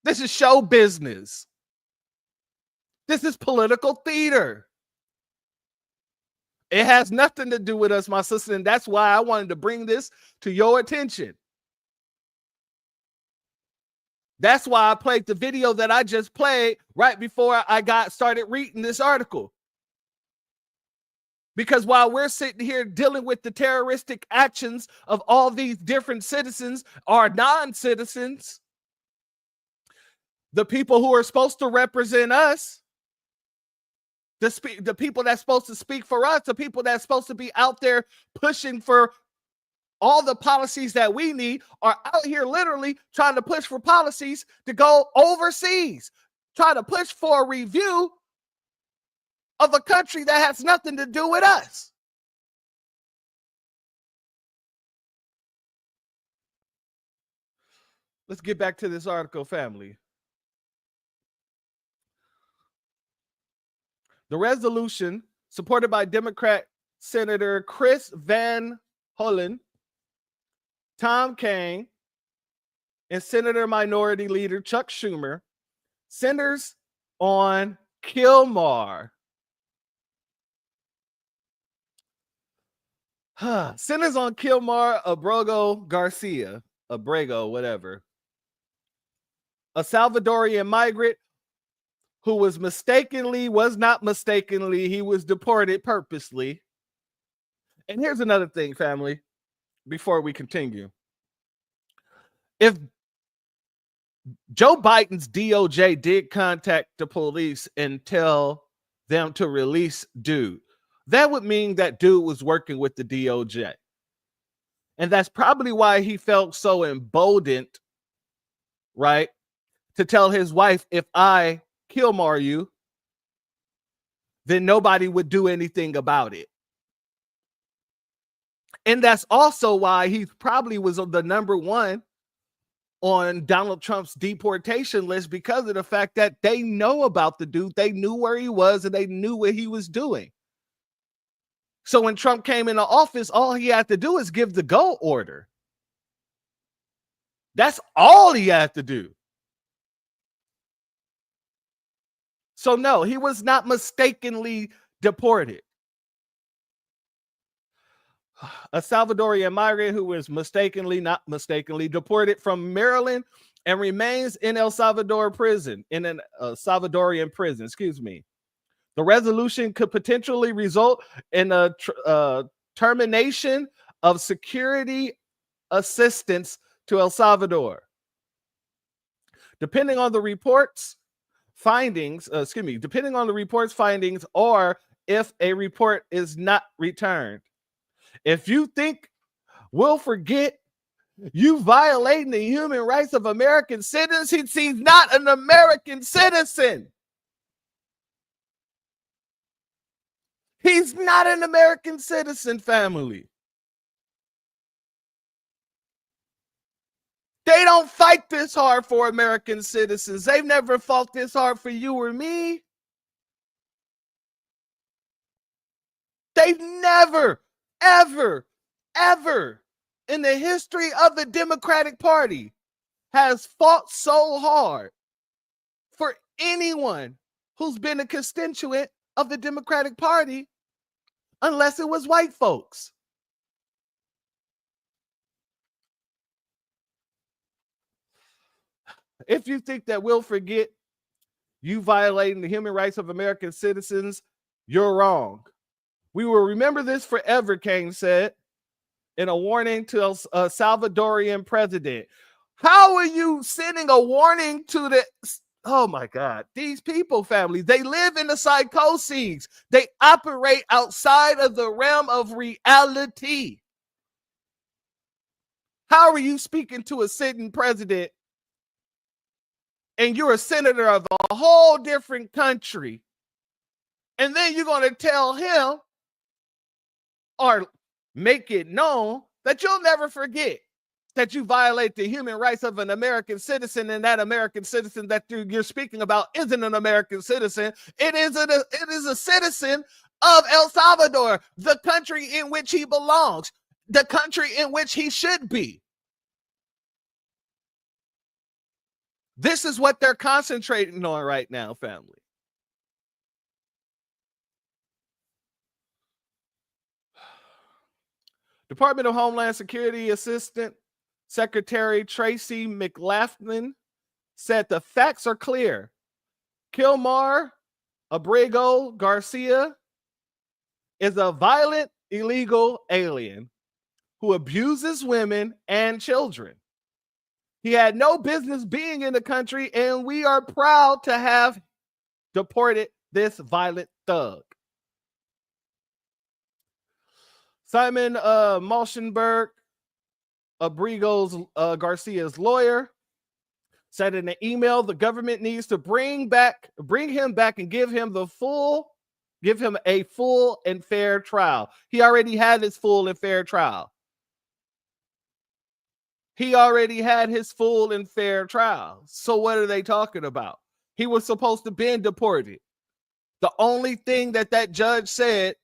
This is show business. This is political theater. It has nothing to do with us, my sister, and that's why I wanted to bring this to your attention. That's why I played the video that I just played right before I got started reading this article. Because while we're sitting here dealing with the terroristic actions of all these different citizens or non-citizens, the people who are supposed to represent us, the people that's supposed to speak for us, the people that's supposed to be out there pushing for all the policies that we need, are out here literally trying to push for policies to go overseas, trying to push for a review of a country that has nothing to do with us. Let's get back to this article, family. The resolution, supported by Democrat Senator Chris Van Hollen, Tom Kane, and Senator Minority Leader Chuck Schumer, centers on Kilmar. Centers on Kilmar Abrego, whatever. A Salvadorian migrant who was not mistakenly, he was deported purposely And here's another thing, family, before we continue. If Joe Biden's DOJ did contact the police and tell them to release dude, that would mean that dude was working with the DOJ. And that's probably why he felt so emboldened, right, to tell his wife, if I kill you, then nobody would do anything about it. And that's also why he probably was the number one on Donald Trump's deportation list, because of the fact that they know about the dude. They knew where he was and they knew what he was doing. So when Trump came into office, all he had to do is give the go order. That's all he had to do. So no, he was not mistakenly deported. A Salvadorian migrant who was not mistakenly deported from Maryland and remains in El Salvador prison, in a Salvadorian prison, excuse me. The resolution could potentially result in a termination of security assistance to El Salvador. Depending on the report's findings, or if a report is not returned. If you think we'll forget you violating the human rights of American citizens, he's not an American citizen. He's not an American citizen, family. They don't fight this hard for American citizens. They've never fought this hard for you or me. They've never, ever, ever in the history of the Democratic Party has fought so hard for anyone who's been a constituent of the Democratic Party, unless it was white folks. If you think that we'll forget you violating the human rights of American citizens, you're wrong. We will remember this forever, Kane said in a warning to a Salvadorian president. How are you sending a warning to the... Oh my God, these people, family, they live in the psychoses. They operate outside of the realm of reality. How are you speaking to a sitting president and you're a senator of a whole different country, and then you're going to tell him or make it known that you'll never forget that you violate the human rights of an American citizen, and that American citizen that you're speaking about isn't an American citizen. It is a citizen of El Salvador, the country in which he belongs, the country in which he should be. This is what they're concentrating on right now, family. Department of Homeland Security Assistant Secretary Tracy McLaughlin said the facts are clear. Kilmar Abrego Garcia is a violent, illegal alien who abuses women and children. He had no business being in the country, and we are proud to have deported this violent thug. Simon Malshenberg, Abrego Garcia's lawyer, said in an email the government needs to bring him back and give him a full and fair trial. He already had his full and fair trial. So what are they talking about? He was supposed to be deported. The only thing that judge said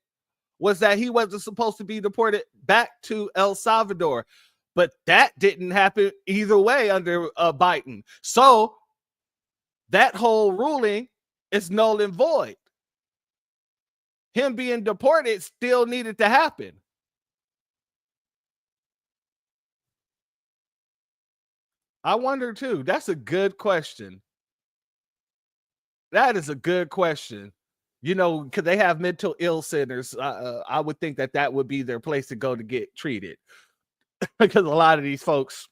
was that he wasn't supposed to be deported back to El Salvador. But that didn't happen either way under Biden. So that whole ruling is null and void. Him being deported still needed to happen. I wonder too. That's a good question. That is a good question. You know, because they have mental ill centers. I would think that would be their place to go to get treated. Because a lot of these folks,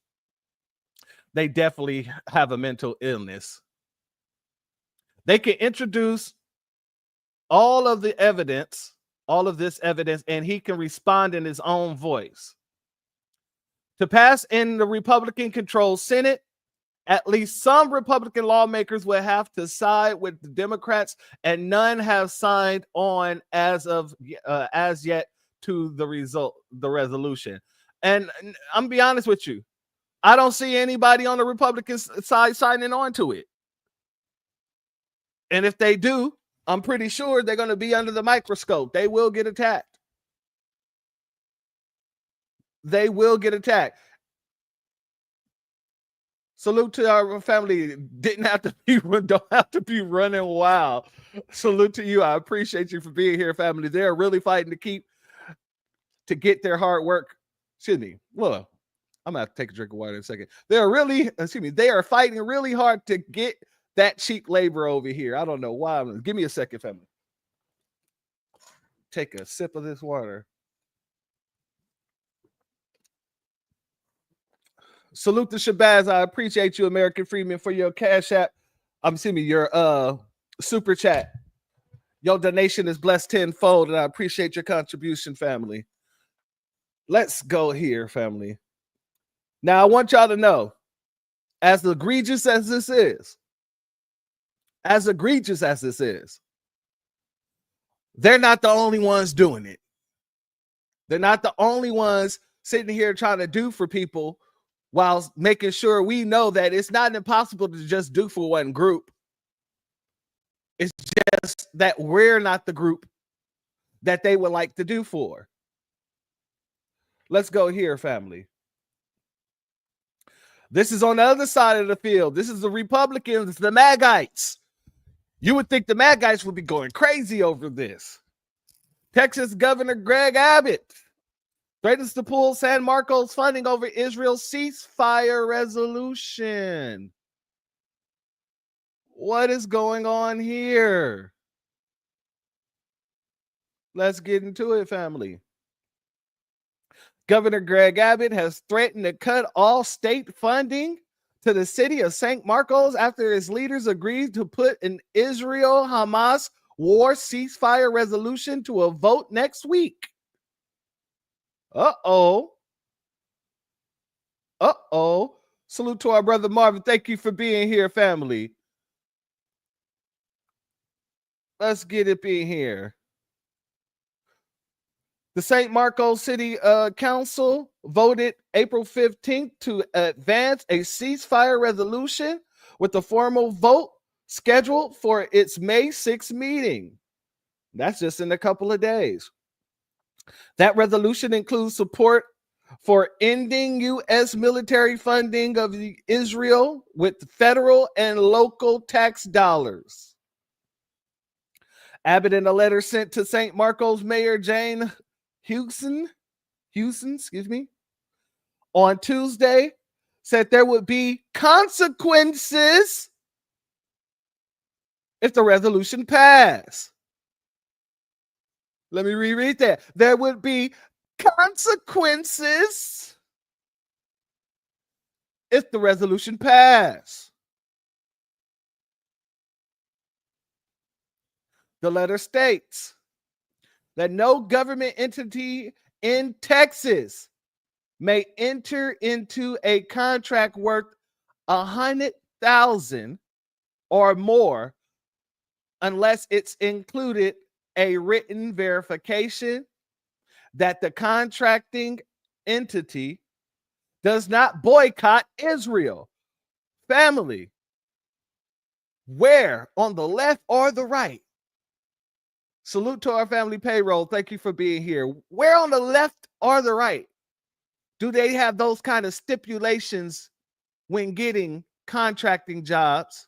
they definitely have a mental illness. They can introduce all of the evidence, all of this evidence, and he can respond in his own voice. To pass in the Republican-controlled Senate, at least some Republican lawmakers will have to side with the Democrats, and none have signed on as yet to the resolution. And I'm gonna be honest with you, I don't see anybody on the Republican side signing on to it. And if they do, I'm pretty sure they're going to be under the microscope. They will get attacked. They will get attacked. Salute to our family. Don't have to be running wild. Salute to you. I appreciate you for being here, family. They're really fighting to get their hard work. Excuse me. Well, I'm gonna have to take a drink of water in a second. They are fighting really hard to get that cheap labor over here. I don't know why. Give me a second, family. Take a sip of this water. Salute to Shabazz. I appreciate you, American Freeman, for your Cash App. Your super chat. Your donation is blessed tenfold, and I appreciate your contribution, family. Let's go here, family. Now, I want y'all to know, as egregious as this is, they're not the only ones doing it. They're not the only ones sitting here trying to do for people while making sure we know that it's not impossible to just do for one group. It's just that we're not the group that they would like to do for. Let's go here, family. This is on the other side of the field. This is the Republicans, the MAGites. You would think the MAGites would be going crazy over this. Texas Governor Greg Abbott threatens to pull San Marcos funding over Israel's ceasefire resolution. What is going on here? Let's get into it, family. Governor Greg Abbott has threatened to cut all state funding to the city of St. Marcos after its leaders agreed to put an Israel-Hamas war ceasefire resolution to a vote next week. Uh-oh. Salute to our brother Marvin. Thank you for being here, family. Let's get it in here. The St. Marcos City Council voted April 15th to advance a ceasefire resolution with a formal vote scheduled for its May 6th meeting. That's just in a couple of days. That resolution includes support for ending U.S. military funding of Israel with federal and local tax dollars. Abbott, in a letter sent to St. Marcos Mayor Jane Houston, on Tuesday, said there would be consequences if the resolution passed. Let me reread that. There would be consequences if the resolution passed. The letter states that no government entity in Texas may enter into a contract worth $100,000 or more unless it's included a written verification that the contracting entity does not boycott Israel. Family, where on the left or the right? Salute to our family payroll. Thank you for being here. Where on the left or the right do they have those kind of stipulations when getting contracting jobs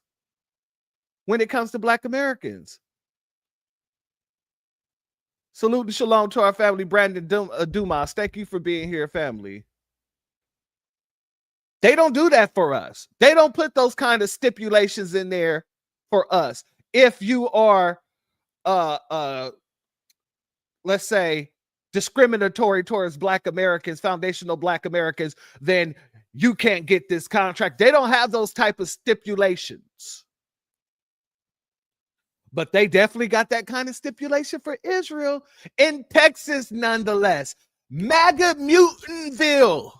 when it comes to Black Americans? Salute and shalom to our family, Brandon Dumas. Thank you for being here, family. They don't do that for us. They don't put those kind of stipulations in there for us. If you are let's say, discriminatory towards Black Americans, foundational Black Americans, then you can't get this contract. They don't have those type of stipulations. But they definitely got that kind of stipulation for Israel in Texas, nonetheless. MAGA Mutantville.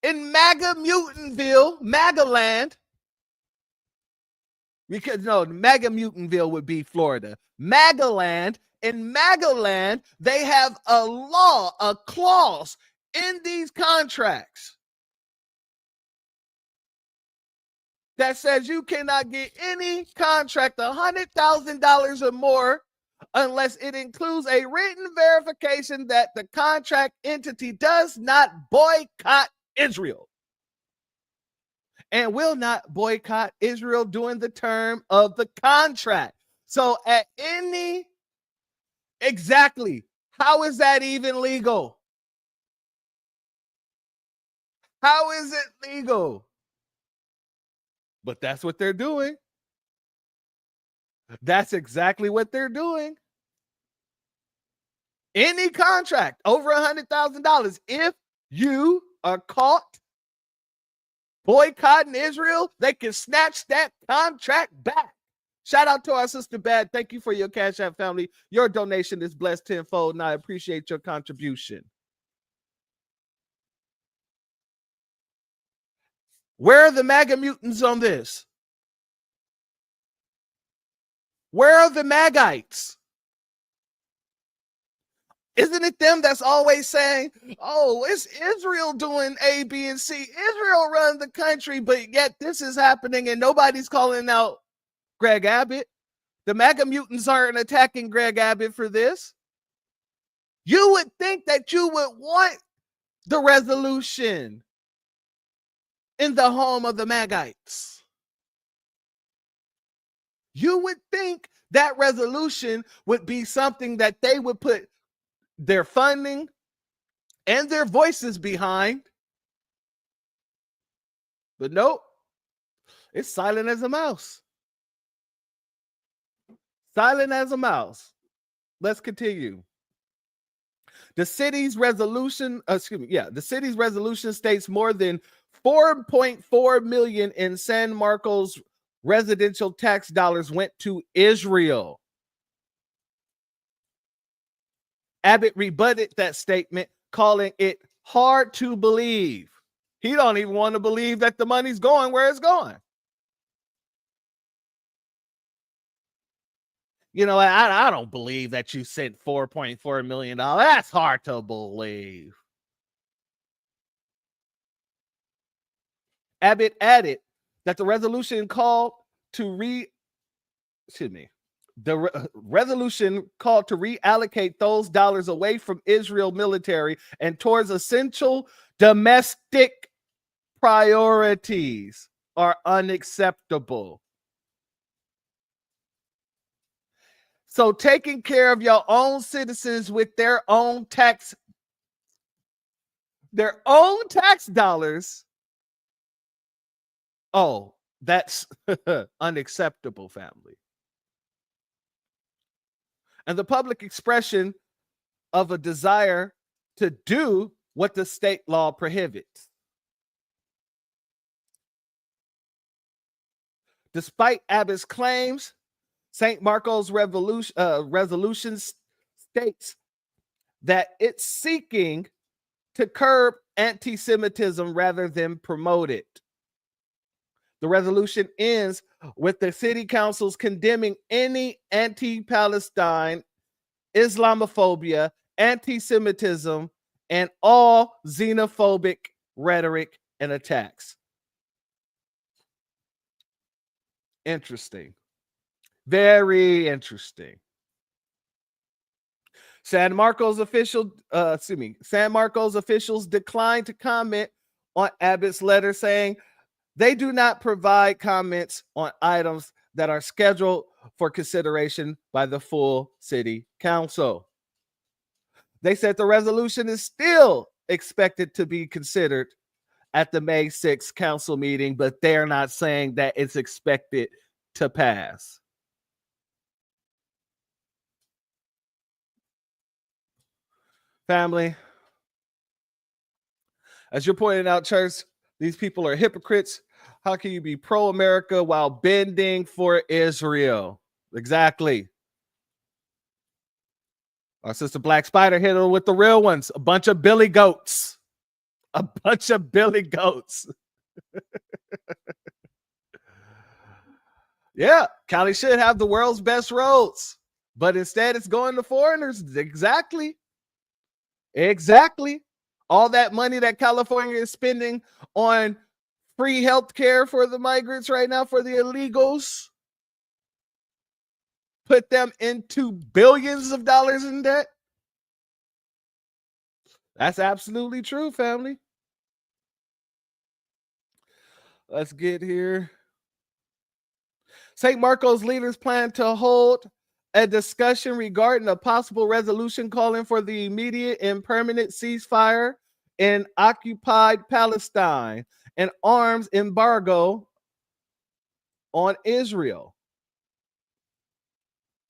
In MAGA Mutantville, MAGA land. Because no, MAGA Mutantville would be Florida. MAGA land. In MAGA land, they have a law, a clause in these contracts that says you cannot get any contract $100,000 or more unless it includes a written verification that the contract entity does not boycott Israel and will not boycott Israel during the term of the contract. So at any, exactly, how is that even legal? How is it legal? But that's what they're doing. That's exactly what they're doing. Any contract over $100,000, if you are caught boycotting Israel, they can snatch that contract back. Shout out to our sister Bad. Thank you for your Cash App family. Your donation is blessed tenfold, and I appreciate your contribution. Where are the MAGA mutants on this? Where are the Magites? Isn't it them that's always saying, oh, it's Israel doing A, B, and C. Israel runs the country, but yet this is happening and nobody's calling out Greg Abbott. The MAGA mutants aren't attacking Greg Abbott for this. You would think that you would want the resolution in the home of the Magites. You would think that resolution would be something that they would put their funding and their voices behind. But nope, it's silent as a mouse. Silent as a mouse. Let's continue. The city's resolution, the city's resolution states more than 4.4 million in San Marcos residential tax dollars went to Israel. Abbott rebutted that statement, calling it hard to believe. He don't even want to believe that the money's going where it's going. You know, I don't believe that you sent $4.4 million. That's hard to believe. Abbott added that the resolution called to resolution called to reallocate those dollars away from Israel military and towards essential domestic priorities are unacceptable. So taking care of your own citizens with their own tax dollars. Oh, that's unacceptable, family. And the public expression of a desire to do what the state law prohibits. Despite Abbott's claims, St. Marcos resolution states that it's seeking to curb anti-Semitism rather than promote it. The resolution ends with the city councils condemning any anti-Palestine, Islamophobia, anti-Semitism, and all xenophobic rhetoric and attacks. Interesting. Very interesting. San Marcos officials declined to comment on Abbott's letter, saying they do not provide comments on items that are scheduled for consideration by the full city council. They said the resolution is still expected to be considered at the May 6th council meeting, but they're not saying that it's expected to pass. Family, as you're pointing out, Church, these people are hypocrites. How can you be pro-America while bending for Israel? Exactly. Our sister Black Spider hit her with the real ones. A bunch of billy goats. A bunch of billy goats. Yeah, Cali should have the world's best roads, but instead it's going to foreigners. Exactly. Exactly. All that money that California is spending on free health care for the migrants right now, for the illegals, put them into billions of dollars in debt. That's absolutely true, family. Let's get here. St. Marcos leaders plan to hold a discussion regarding a possible resolution calling for the immediate and permanent ceasefire in occupied Palestine and arms embargo on Israel.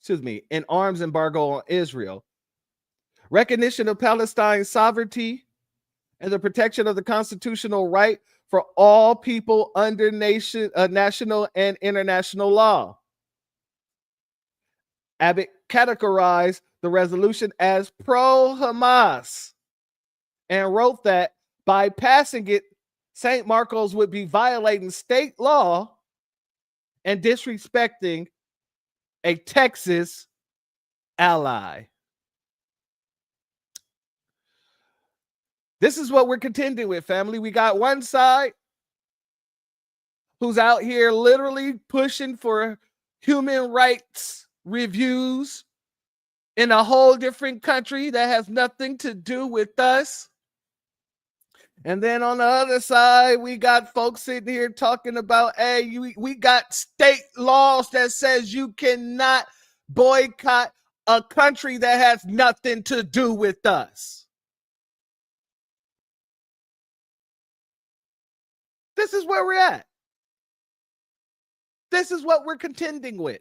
An arms embargo on Israel. Recognition of Palestine's sovereignty and the protection of the constitutional right for all people under national and international law. Abbott categorized the resolution as pro-Hamas and wrote that by passing it, St. Marcos would be violating state law and disrespecting a Texas ally. This is what we're contending with, family. We got one side who's out here literally pushing for human rights reviews in a whole different country that has nothing to do with us. And then on the other side, we got folks sitting here talking about, hey, we got state laws that says you cannot boycott a country that has nothing to do with us. This is where we're at. This is what we're contending with.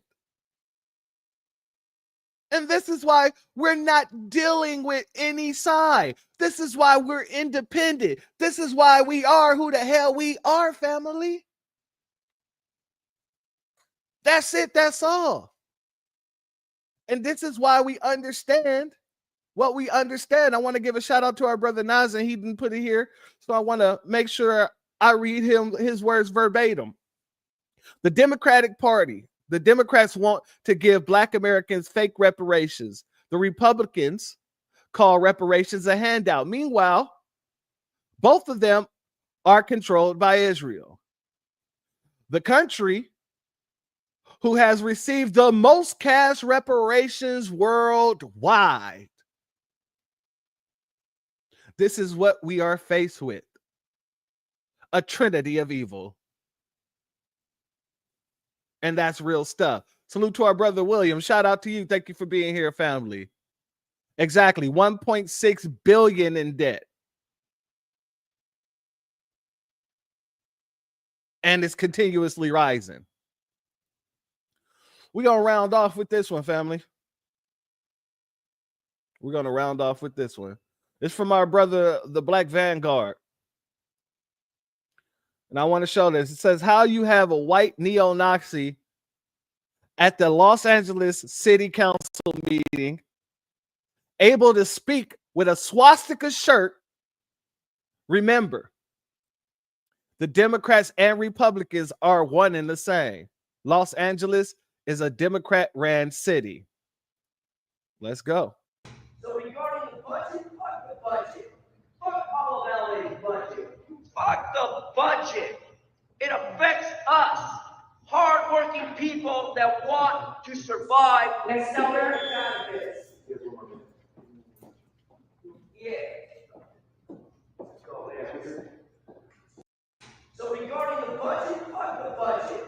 And this is why we're not dealing with any side. This is why we're independent. This is why we are who the hell we are, family. That's it. That's all. And this is why we understand what we understand. I want to give a shout out to our brother Naz, and he didn't put it here. So I want to make sure I read his words verbatim. The Democratic Party, the Democrats want to give Black Americans fake reparations. The Republicans call reparations a handout. Meanwhile, both of them are controlled by Israel. The country who has received the most cash reparations worldwide. This is what we are faced with. A trinity of evil. And that's real stuff. Salute to our brother William. Shout out to you. Thank you for being here, family. Exactly. 1.6 billion in debt. And it's continuously rising. We're going to round off with this one, family. We're going to round off with this one. It's from our brother, the Black Vanguard. And I want to show this. It says, how you have a white neo-Nazi at the Los Angeles City Council meeting, able to speak with a swastika shirt. Remember, the Democrats and Republicans are one and the same. Los Angeles is a Democrat-ran city. Let's go. So regarding the budget, fuck the budget. Fuck Paulo Valdez's budget. Fuck the budget. It affects us, hardworking people that want to survive. Next number. Yeah. Let's go there. So regarding the budget, fuck the budget.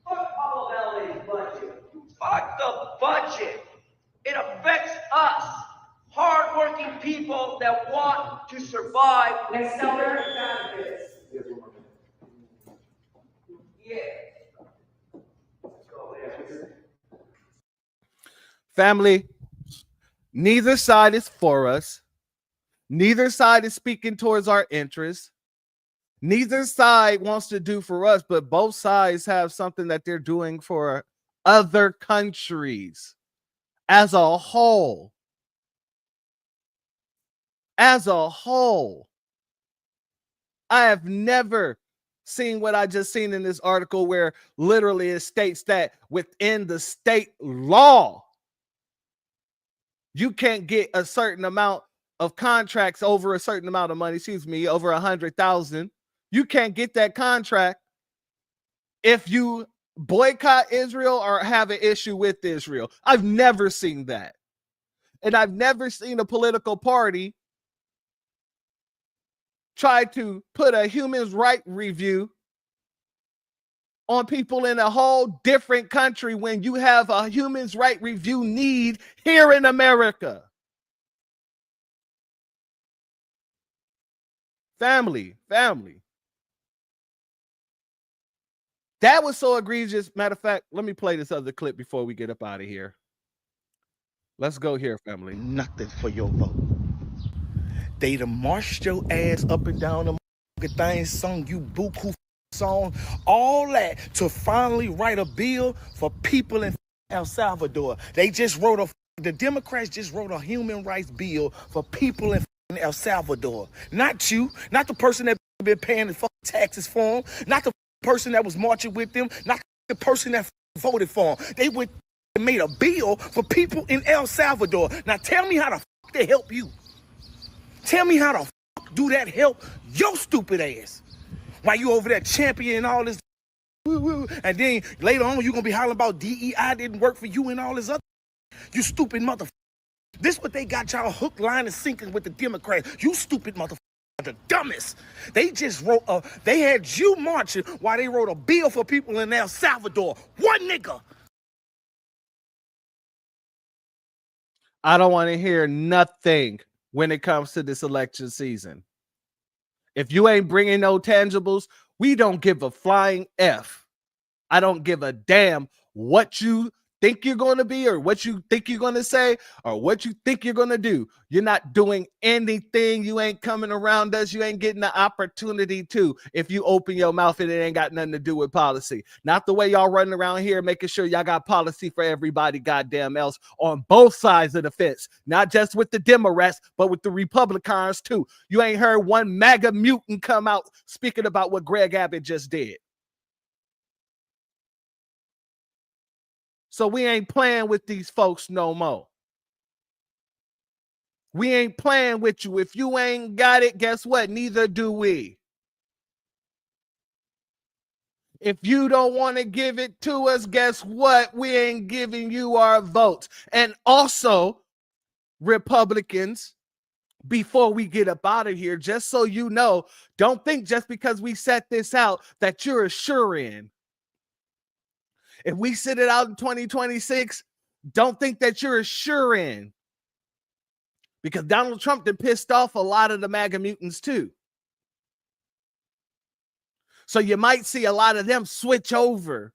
Fuck Paulo Valdez's budget. Fuck the budget. It affects us, hardworking people that want to survive. Next number. Yeah. Let's go there. Family, neither side is for us. Neither side is speaking towards our interests. Neither side wants to do for us, but both sides have something that they're doing for other countries as a whole. As a whole. I have never seen what I just seen in this article where literally it states that within the state law, you can't get a certain amount of contracts over a certain amount of money, over 100,000. You can't get that contract if you boycott Israel or have an issue with Israel. I've never seen that. And I've never seen a political party try to put a human rights review on people in a whole different country when you have a human rights review need here in America. Family. That was so egregious. Matter of fact, let me play this other clip before we get up out of here. Let's go here, family. Nothing for your vote. They done marched your ass up and down the thing, sung you buku song, all that to finally write a bill for people in El Salvador. They just wrote the Democrats just wrote a human rights bill for people in El Salvador. Not you, not the person that been paying the fucking taxes for them, not the person that was marching with them, not the person that voted for them. They went and made a bill for people in El Salvador. Now tell me how the fuck they help you. Tell me how the fuck do that help your stupid ass? While you over there championing all this, and then later on you're gonna be hollering about DEI didn't work for you and all this other. You stupid motherfucker. This what they got y'all hook, line, and sinking with the Democrats. You stupid motherfucker. The dumbest. They just wrote they had you marching while they wrote a bill for people in El Salvador. One nigga. I don't want to hear nothing when it comes to this election season. If you ain't bringing no tangibles, we don't give a flying F. I don't give a damn what you think you're going to be or what you think you're going to say or what you think you're going to do. You're not doing anything. You ain't coming around us. You ain't getting the opportunity to if you open your mouth and it ain't got nothing to do with policy. Not the way y'all running around here making sure y'all got policy for everybody goddamn else on both sides of the fence. Not just with the Democrats, but with the Republicans too. You ain't heard one MAGA mutant come out speaking about what Greg Abbott just did. So we ain't playing with these folks no more. We ain't playing with you. If you ain't got it, guess what? Neither do we. If you don't want to give it to us, guess what? We ain't giving you our votes. And also, Republicans, before we get up out of here, just so you know, don't think just because we set this out that you're a sure-in. If we sit it out in 2026, don't think that you're a sure-in. Because Donald Trump done pissed off a lot of the MAGA mutants too. So you might see a lot of them switch over.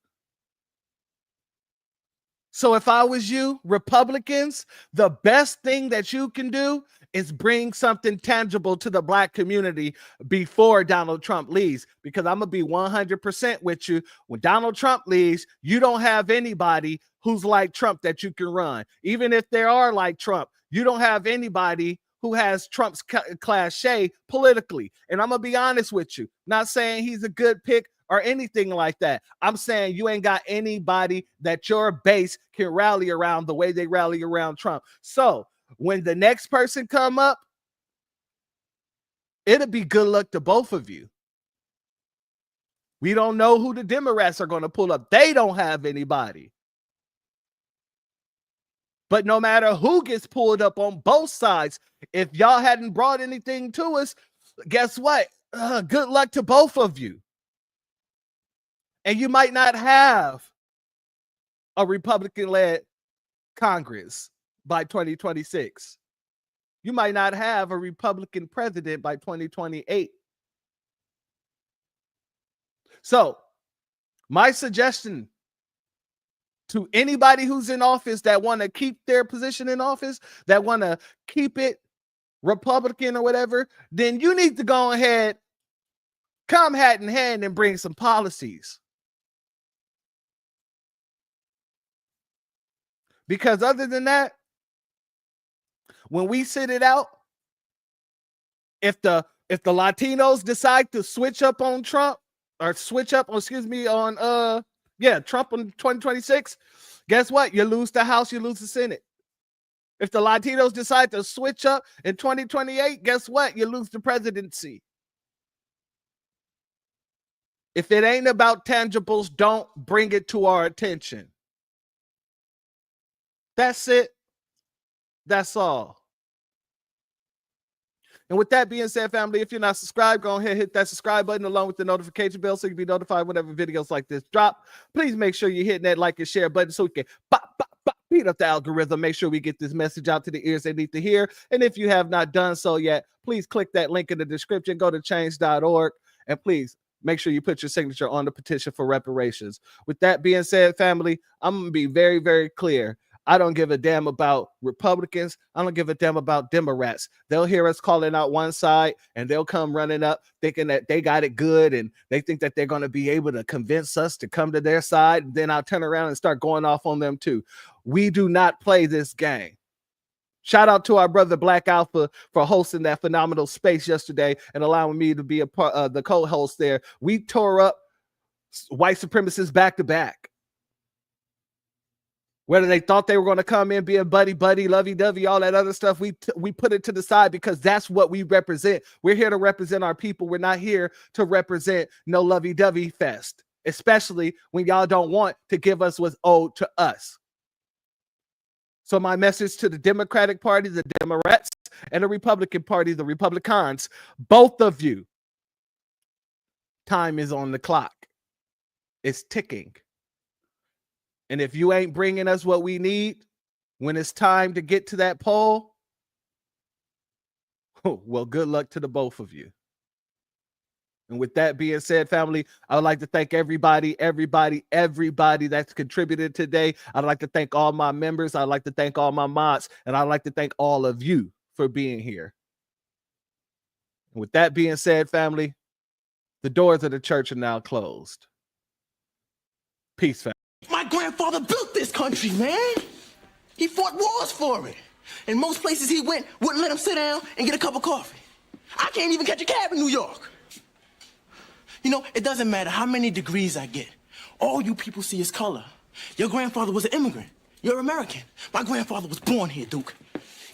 So if I was you, Republicans, the best thing that you can do is bring something tangible to the Black community before Donald Trump leaves. Because I'm going to be 100% with you. When Donald Trump leaves, you don't have anybody who's like Trump that you can run. Even if they are like Trump, you don't have anybody who has Trump's cliche politically. And I'm going to be honest with you. Not saying he's a good pick or anything like that. I'm saying you ain't got anybody that your base can rally around the way they rally around Trump. So when the next person come up, it'll be good luck to both of you. We don't know who the Democrats are going to pull up. They don't have anybody. But no matter who gets pulled up on both sides, if y'all hadn't brought anything to us, guess what? Good luck to both of you. And you might not have a Republican-led Congress by 2026. You might not have a Republican president by 2028. So, my suggestion to anybody who's in office that want to keep their position in office, that want to keep it Republican or whatever, then you need to go ahead, come hat in hand and bring some policies. Because other than that, when we sit it out, if the Latinos decide to switch up on Trump or switch up, on Trump in 2026, guess what? You lose the House, you lose the Senate. If the Latinos decide to switch up in 2028, guess what? You lose the presidency. If it ain't about tangibles, don't bring it to our attention. That's it. That's all. And with that being said, family, if you're not subscribed, go ahead and hit that subscribe button along with the notification bell so you can be notified whenever videos like this drop. Please make sure you're hitting that like and share button so we can beat up the algorithm. Make sure we get this message out to the ears they need to hear. And if you have not done so yet, please click that link in the description. Go to change.org and please make sure you put your signature on the petition for reparations. With that being said, family, I'm going to be very, very clear. I don't give a damn about Republicans. I don't give a damn about Democrats. They'll hear us calling out one side and they'll come running up thinking that they got it good and they think that they're going to be able to convince us to come to their side. And then I'll turn around and start going off on them too. We do not play this game. Shout out to our brother Black Alpha for hosting that phenomenal space yesterday and allowing me to be a part of the co-host there. We tore up white supremacists back to back. Whether they thought they were going to come in being buddy-buddy, lovey-dovey, all that other stuff, we put it to the side because that's what we represent. We're here to represent our people. We're not here to represent no lovey-dovey fest, especially when y'all don't want to give us what's owed to us. So my message to the Democratic Party, the Democrats, and the Republican Party, the Republicans, both of you, time is on the clock. It's ticking. And if you ain't bringing us what we need when it's time to get to that poll, well, good luck to the both of you. And with that being said, family, I would like to thank everybody that's contributed today. I'd like to thank all my members. I'd like to thank all my mods. And I'd like to thank all of you for being here. And with that being said, family, the doors of the church are now closed. Peace, family. My grandfather built this country, man. He fought wars for it. And most places he went wouldn't let him sit down and get a cup of coffee. I can't even catch a cab in New York. You know, it doesn't matter how many degrees I get. All you people see is color. Your grandfather was an immigrant. You're American. My grandfather was born here, Duke.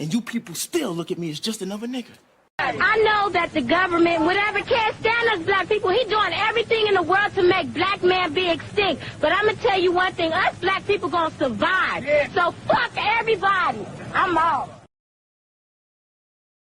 And you people still look at me as just another nigga. I know that the government, whatever, can't stand us black people. He's doing everything in the world to make black man be extinct. But I'm going to tell you one thing. Us black people going to survive. So fuck everybody. I'm out.